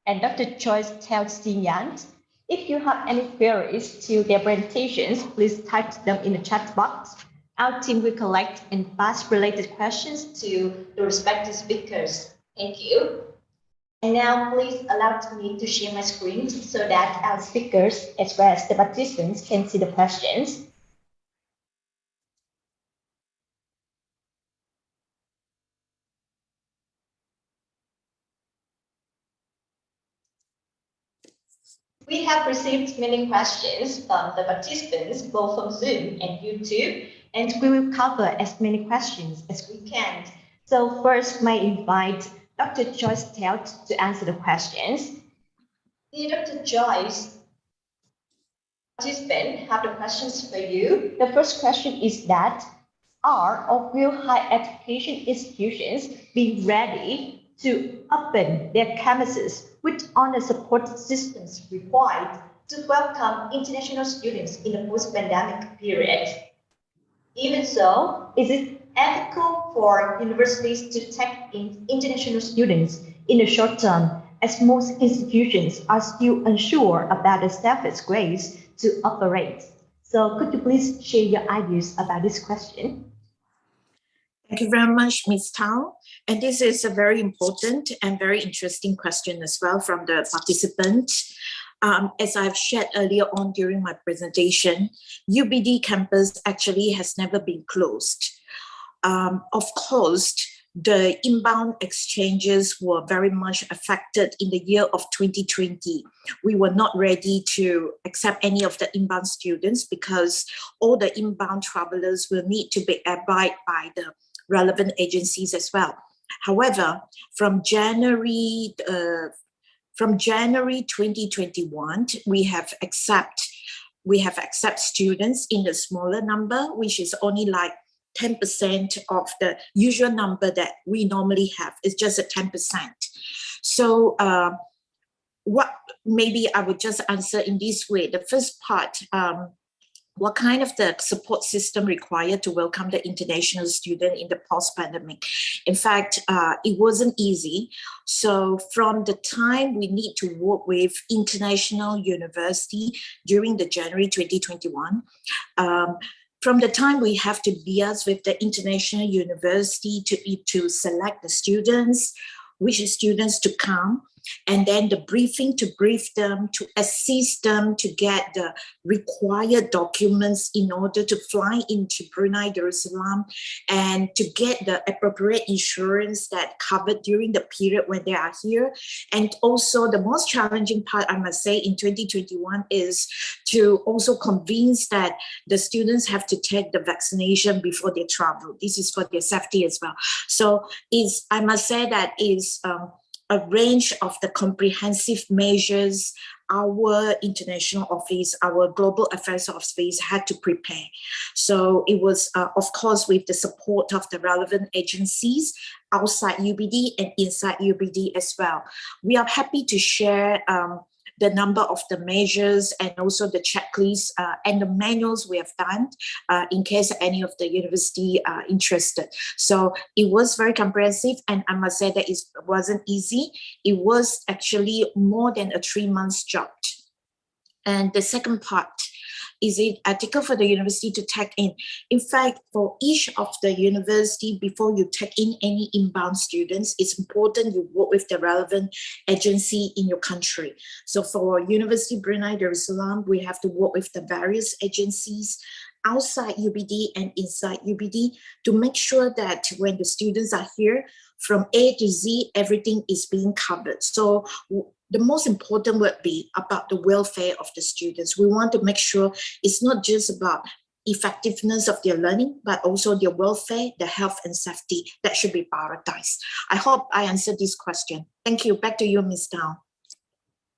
and Dr. Joyce Teo Sinyan. If you have any queries to their presentations, please type them in the chat box. Our team will collect and pass related questions to the respective speakers. Thank you. And now please allow me to share my screen so that our speakers as well as the participants can see the questions. We have received many questions from the participants, both from Zoom and YouTube, and we will cover as many questions as we can. So first, I invite Dr. Joyce Teo to answer the questions. Dear Dr. Joyce, participants have the questions for you. The first question is that, are or will higher education institutions be ready to open their campuses with all the support systems required to welcome international students in the post-pandemic period? Even so, is it ethical for universities to take in international students in the short term, as most institutions are still unsure about the staff's grace to operate? So could you please share your ideas about this question? Thank you very much, Ms. Tao. And this is a very important and very interesting question as well from the participant. As I've shared earlier on during my presentation, UBD campus actually has never been closed. Of course, the inbound exchanges were very much affected in the year of 2020. We were not ready to accept any of the inbound students because all the inbound travelers will need to abide by the relevant agencies as well. However, from January 2021, we have accept students in a smaller number, which is only like 10% of the usual number that we normally have. It's just a 10%. So what maybe I would just answer in this way. The first part, what kind of the support system required to welcome the international student in the post-pandemic? In fact, it wasn't easy. So from the time we need to work with international university during the January 2021, from the time we have to liaise with the international university to select the students, which students to come, and then the briefing to brief them, to assist them to get the required documents in order to fly into Brunei Darussalam, and to get the appropriate insurance that covered during the period when they are here. And also the most challenging part, I must say, in 2021 is to also convince that the students have to take the vaccination before they travel. This is for their safety as well. So I must say that is a range of the comprehensive measures our international office, our global affairs office had to prepare. So it was, of course, with the support of the relevant agencies outside UBD and inside UBD as well. We are happy to share the number of the measures and also the checklists and the manuals we have done in case any of the university are interested. So it was very comprehensive, and I must say that it wasn't easy. It was actually more than a 3 months job. And the second part is it ethical for the university to take in? In fact, for each of the university, before you take in any inbound students, it's important you work with the relevant agency in your country. So for University Brunei Darussalam, we have to work with the various agencies outside UBD and inside UBD to make sure that when the students are here, from A to Z, everything is being covered. So the most important would be about the welfare of the students. We want to make sure it's not just about effectiveness of their learning, but also their welfare, their health and safety that should be prioritized. I hope I answered this question. Thank you. Back to you, Ms. Dow.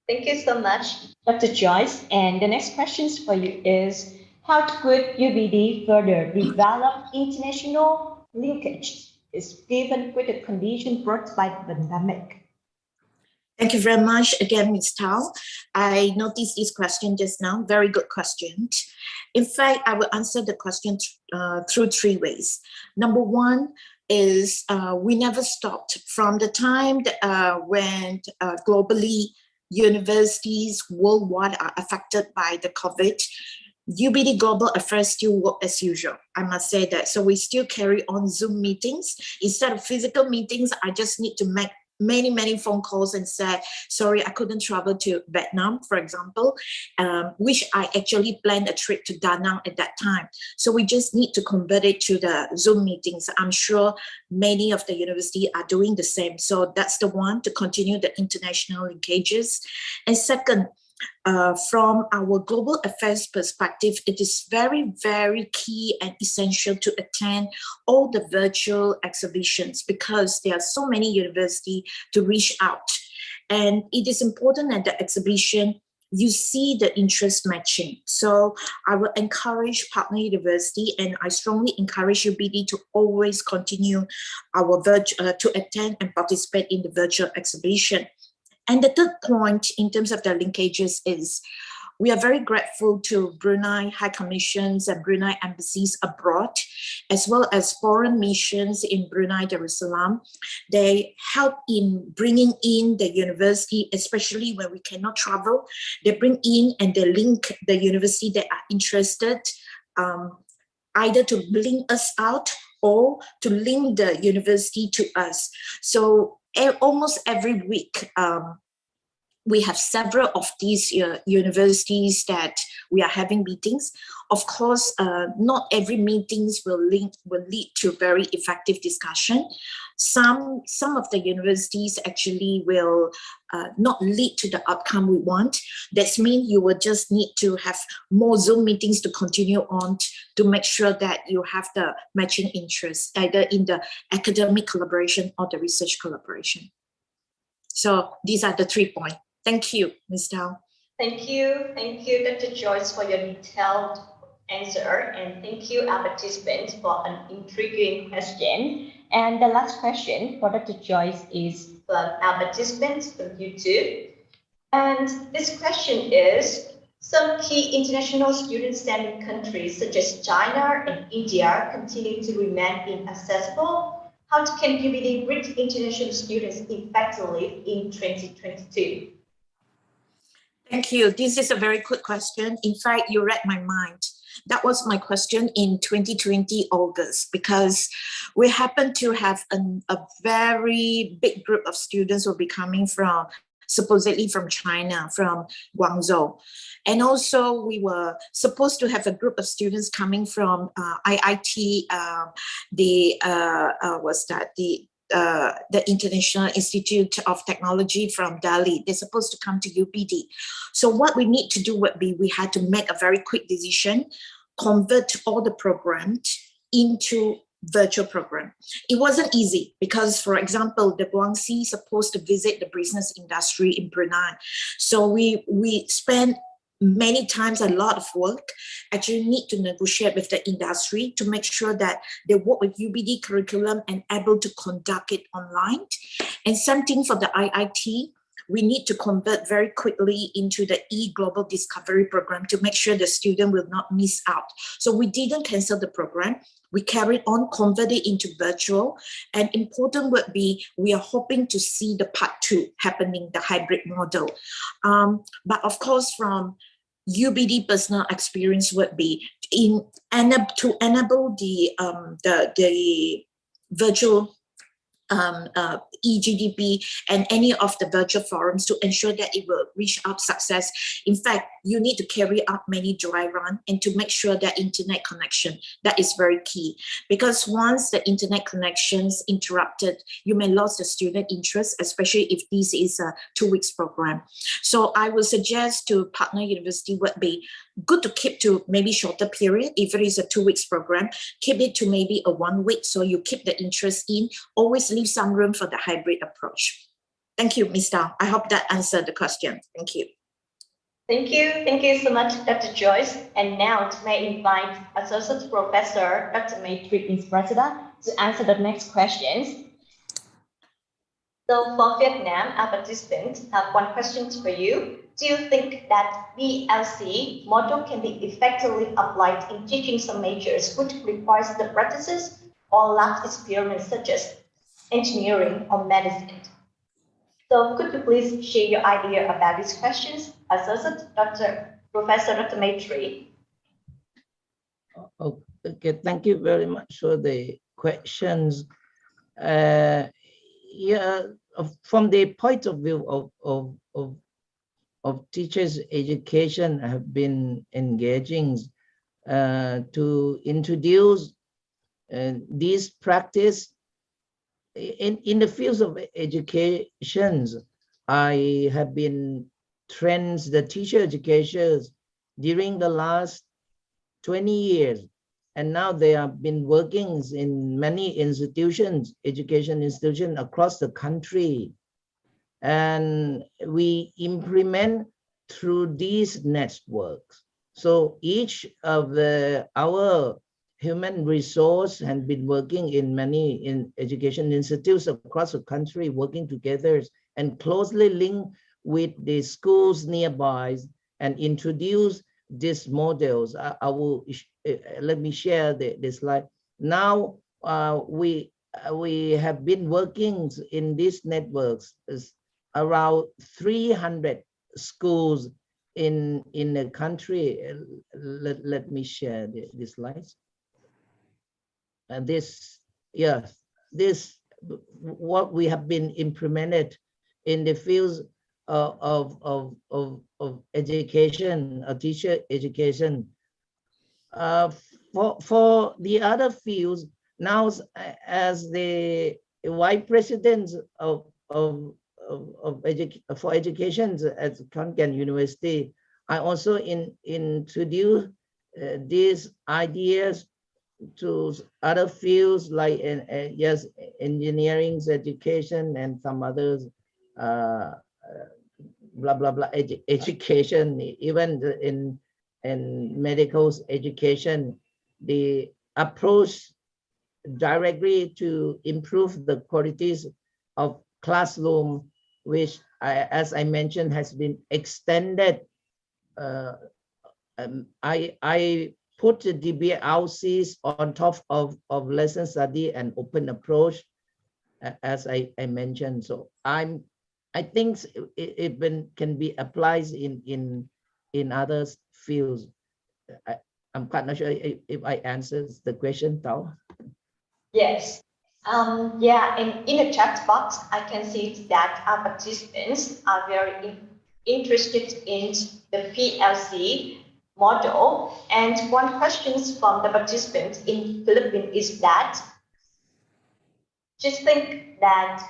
Thank you so much, Dr. Joyce. And the next questions for you is, how could UBD further develop international linkage is given with the condition brought by the pandemic? Thank you very much again, Ms. Tao. I noticed this question just now. Very good question. In fact, I will answer the question through 3 ways. Number one is we never stopped from the time that, when globally universities worldwide are affected by the COVID. UBD Global Affairs still work as usual. I must say that. So we still carry on Zoom meetings. Instead of physical meetings, I just need to make many phone calls and say, sorry, I couldn't travel to Vietnam, for example, which I actually planned a trip to Da Nang at that time. So we just need to convert it to the Zoom meetings. I'm sure many of the university are doing the same. So that's the one, to continue the international linkages. And second, from our global affairs perspective, it is very key and essential to attend all the virtual exhibitions because there are so many universities to reach out. And it is important at the exhibition, you see the interest matching. So I will encourage partner university, and I strongly encourage UBD to always continue our to attend and participate in the virtual exhibition. And the third point in terms of the linkages is we are very grateful to Brunei High Commissions and Brunei embassies abroad, as well as foreign missions in Brunei Darussalam. They help in bringing in the university, especially when we cannot travel. They bring in and they link the university that are interested, either to link us out or to link the university to us. So almost every week, we have several of these universities that we are having meetings. Of course, not every meetings will lead to very effective discussion. Some of the universities actually will not lead to the outcome we want. That means you will just need to have more Zoom meetings to continue on to make sure that you have the matching interests, either in the academic collaboration or the research collaboration. So these are the 3 points. Thank you, Ms. Tao. Thank you, Dr. Joyce, for your detailed answer, and thank you, our participants, for an intriguing question. And the last question for Dr. Joyce is from our participants from YouTube. And this question is, some key international student-sending countries such as China and India continue to remain inaccessible. How can UBD reach international students effectively in 2022? Thank you. This is a very quick question. In fact, you read my mind. That was my question in 2020 August, because we happen to have a very big group of students who will be coming from, supposedly from China, from Guangzhou. And also we were supposed to have a group of students coming from IIT, the International Institute of Technology from Delhi. They're supposed to come to UBD. So what we need to do would be, we had to make a very quick decision, convert all the programs into virtual program. It wasn't easy because, for example, the Guangxi supposed to visit the business industry in Brunei. So we spent many times a lot of work, actually need to negotiate with the industry to make sure that they work with UBD curriculum and able to conduct it online. And something for the IIT, we need to convert very quickly into the e-Global Discovery program to make sure the student will not miss out. So we didn't cancel the program. We carried on, converted into virtual. And important would be, we are hoping to see the part 2 happening, the hybrid model. But of course, from UBD personal experience would be to enable the virtual eGDP and any of the virtual forums to ensure that it will reach out success. In fact, you need to carry out many dry run and to make sure that internet connection, that is very key. Because once the internet connections interrupted, you may lose the student interest, especially if this is a 2 weeks program. So I would suggest to partner university would be good to keep to maybe shorter period. If it is a 2 weeks program, keep it to maybe a 1 week, so you keep the interest in, always leave some room for the hybrid approach. Thank you, Ms. Tao. I hope that answered the question. Thank you. Thank you so much, Dr. Joyce. And now may I invite Associate Professor Dr. Maitri Insprasada to answer the next questions. So for Vietnam, our participants have one question for you. Do you think that VLC model can be effectively applied in teaching some majors which requires the practices or lab experience such as engineering or medicine? So could you please share your idea about these questions, Associate Professor Dr. Maitri? Okay, thank you very much for the questions. Yeah, from the point of view of teachers' education, I have been engaging to introduce this practice in the fields of education. I have been trained the teacher educators during the last 20 years. And now they have been working in many institutions, education institutions across the country. And we implement through these networks. So each of our human resource has been working in many education institutes across the country, working together and closely linked with the schools nearby and introduce these models. I will let me share the slide. Now we have been working in these networks around 300 schools in the country. Let me share the slides. And this what we have been implemented in the fields of education, teacher education. For the other fields, now as the vice president for education at Khon University, I also introduce these ideas to other fields like yes, engineering, education, and some others, blah blah blah, education, even in medical education. The approach directly to improve the qualities of classroom, which as I mentioned, has been extended. I put the DBLCs on top of lesson study and open approach, as I mentioned. So I think it can be applied in other fields. I'm quite not sure if I answered the question, Tao. Yes. Yeah, in the chat box, I can see that our participants are very interested in the PLC model. And one question from the participants in Philippines is that, just think that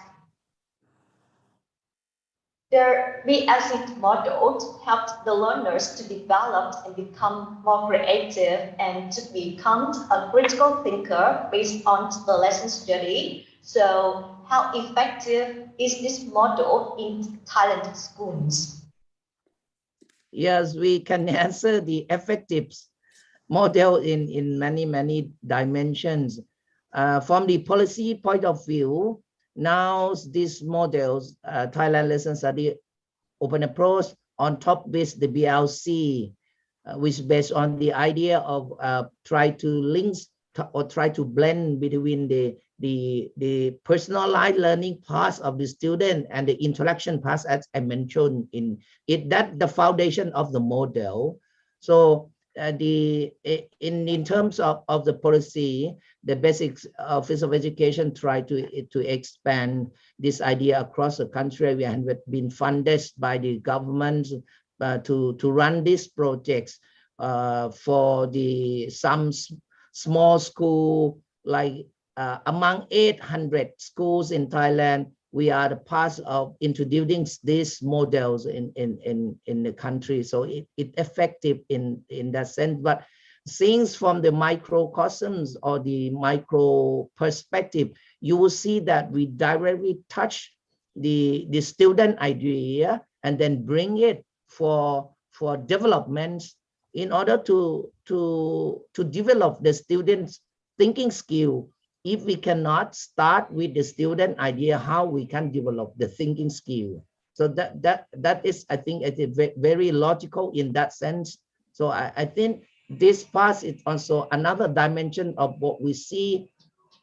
the PLC model helped the learners to develop and become more creative and to become a critical thinker based on the lesson study. So how effective is this model in Thailand schools? Yes, we can answer the effective model in many dimensions. From the policy point of view, now these models, Thailand Lesson Study Open Approach, on top with the BLC, which is based on the idea of try to link or try to blend between the personalized learning parts of the student and the interaction parts, as I mentioned in it, that the foundation of the model. So in terms of the policy, the basic Office of Education try to expand this idea across the country. We have been funded by the government to run these projects for some small school, like among 800 schools in Thailand. We are the part of introducing these models in the country. So it effective in that sense. But things from the microcosms or the micro perspective, you will see that we directly touch the student idea and then bring it for development in order to develop the students' thinking skill. If we cannot start with the student idea, how we can develop the thinking skill? So that is, I think, very logical in that sense. So I think this part is also another dimension of what we see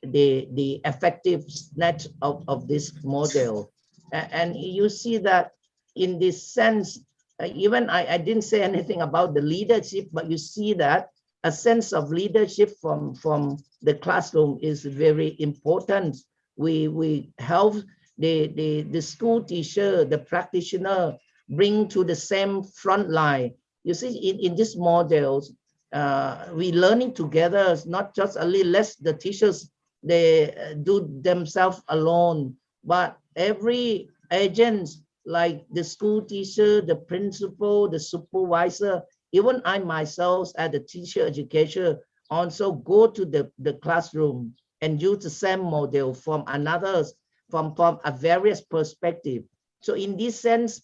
the effectiveness of this model. And you see that in this sense, even I didn't say anything about the leadership, but you see that a sense of leadership from the classroom is very important. We help the school teacher, the practitioner, bring to the same front line. You see, in these models, we learning together, not just only less the teachers, they do themselves alone, but every agent, like the school teacher, the principal, the supervisor, even I myself as a teacher educator also go to the classroom and use the same model from a various perspective. So in this sense,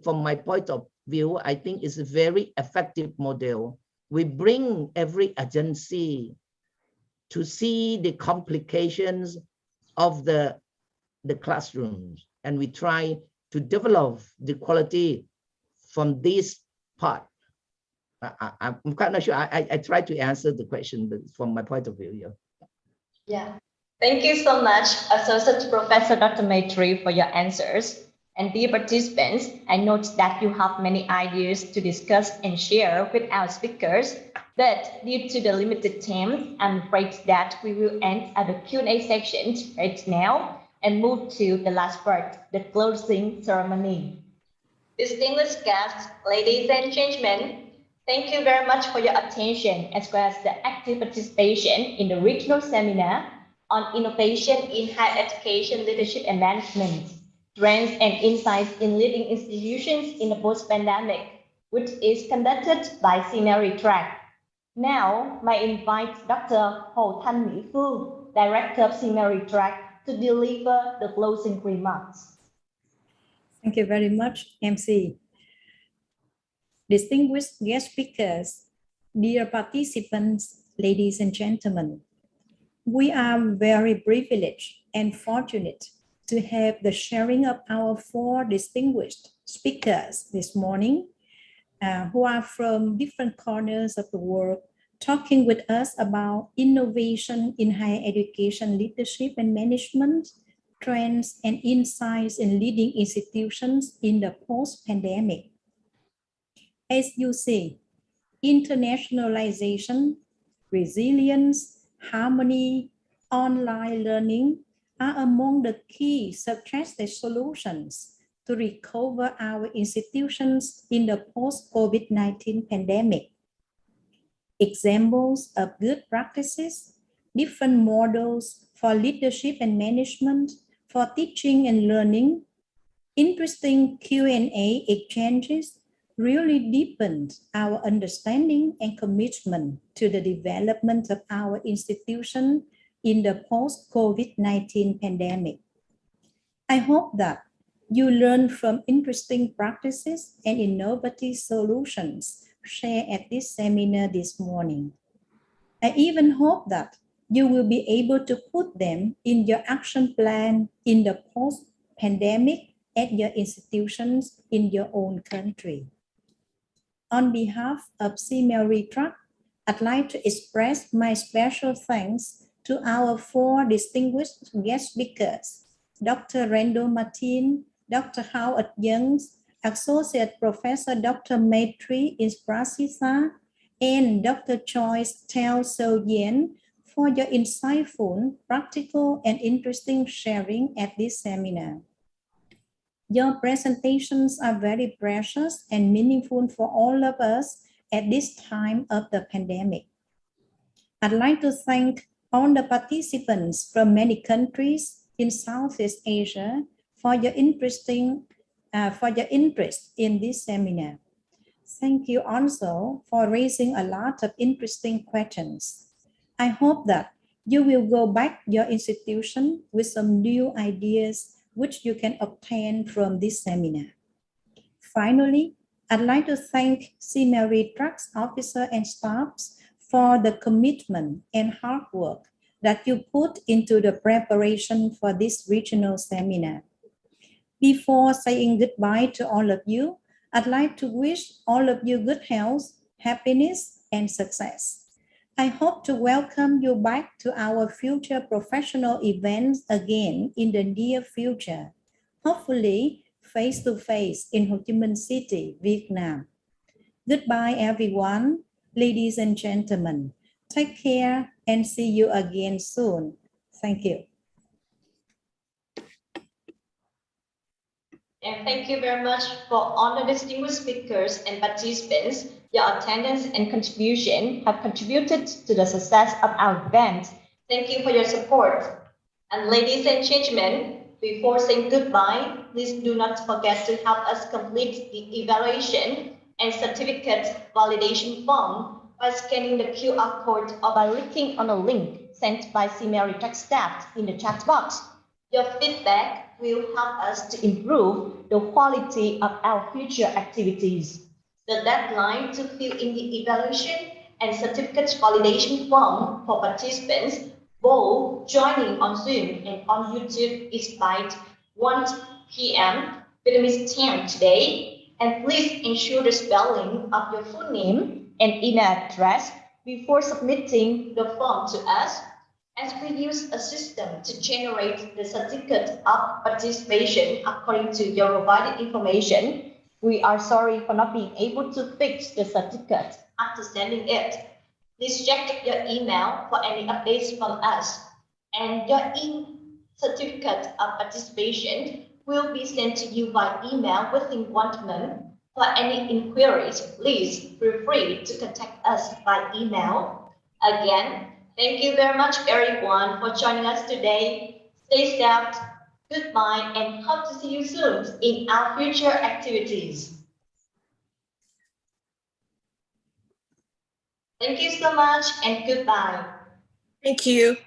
from my point of view, I think it's a very effective model. We bring every agency to see the complications of the classrooms, and we try to develop the quality from this part. I'm quite not sure. I try to answer the question, but from my point of view. Yeah. Thank you so much, Associate Professor Dr. Maitri, for your answers. And dear participants, I note that you have many ideas to discuss and share with our speakers, but due to the limited time, I'm afraid that we will end at the Q&A section right now. and move to the last part, the closing ceremony. Distinguished guests, ladies and gentlemen, thank you very much for your attention as well as the active participation in the regional seminar on innovation in higher education, leadership and management, trends and insights in leading institutions in the post-pandemic, which is conducted by SEAMEO track. Now, I invite Dr. Hồ Thanh Mỹ Phương, Director of SEAMEO track, to deliver the closing remarks. Thank you very much, MC. Distinguished guest speakers, dear participants, ladies and gentlemen, we are very privileged and fortunate to have the sharing of our four distinguished speakers this morning, who are from different corners of the world, talking with us about innovation in higher education, leadership and management, trends and insights in leading institutions in the post-pandemic. As you see, internationalization, resilience, harmony, online learning are among the key suggested solutions to recover our institutions in the post-COVID-19 pandemic. Examples of good practices, different models for leadership and management, for teaching and learning, interesting Q&A exchanges really deepened our understanding and commitment to the development of our institution in the post-COVID-19 pandemic. I hope that you learn from interesting practices and innovative solutions shared at this seminar this morning. I even hope that you will be able to put them in your action plan in the post-pandemic at your institutions in your own country. On behalf of SEAMEO Track, I'd like to express my special thanks to our four distinguished guest speakers, Dr. Randall Martin, Dr. Howard Young, Associate Professor Dr. Maitri Isprasisa, and Dr. Joyce Teo So Yen for your insightful, practical, and interesting sharing at this seminar. Your presentations are very precious and meaningful for all of us at this time of the pandemic. I'd like to thank all the participants from many countries in Southeast Asia for your interest in this seminar. Thank you also for raising a lot of interesting questions. I hope that you will go back your institution with some new ideas which you can obtain from this seminar. Finally, I'd like to thank SEAMEO Track's officers and staffs for the commitment and hard work that you put into the preparation for this regional seminar. Before saying goodbye to all of you, I'd like to wish all of you good health, happiness, and success. I hope to welcome you back to our future professional events again in the near future, hopefully face-to-face in Ho Chi Minh City, Vietnam. Goodbye, everyone, ladies and gentlemen. Take care and see you again soon. Thank you. And thank you very much for all the distinguished speakers and participants. Your attendance and contribution have contributed to the success of our event. Thank you for your support. And ladies and gentlemen, before saying goodbye, please do not forget to help us complete the evaluation and certificate validation form by scanning the QR code or by clicking on a link sent by SEAMEO Track staff in the chat box. Your feedback will help us to improve the quality of our future activities. The deadline to fill in the evaluation and certificate validation form for participants both joining on Zoom and on YouTube is by 1 p.m. Vietnamese time today. And please ensure the spelling of your full name and email address before submitting the form to us, as we use a system to generate the certificate of participation according to your provided information. We are sorry for not being able to fix the certificate after sending it. Please check your email for any updates from us. And Certificate of participation will be sent to you by email within 1 month. For any inquiries, please feel free to contact us by email. Again, thank you very much everyone for joining us today. Stay safe, goodbye, and hope to see you soon in our future activities. Thank you so much and goodbye. Thank you.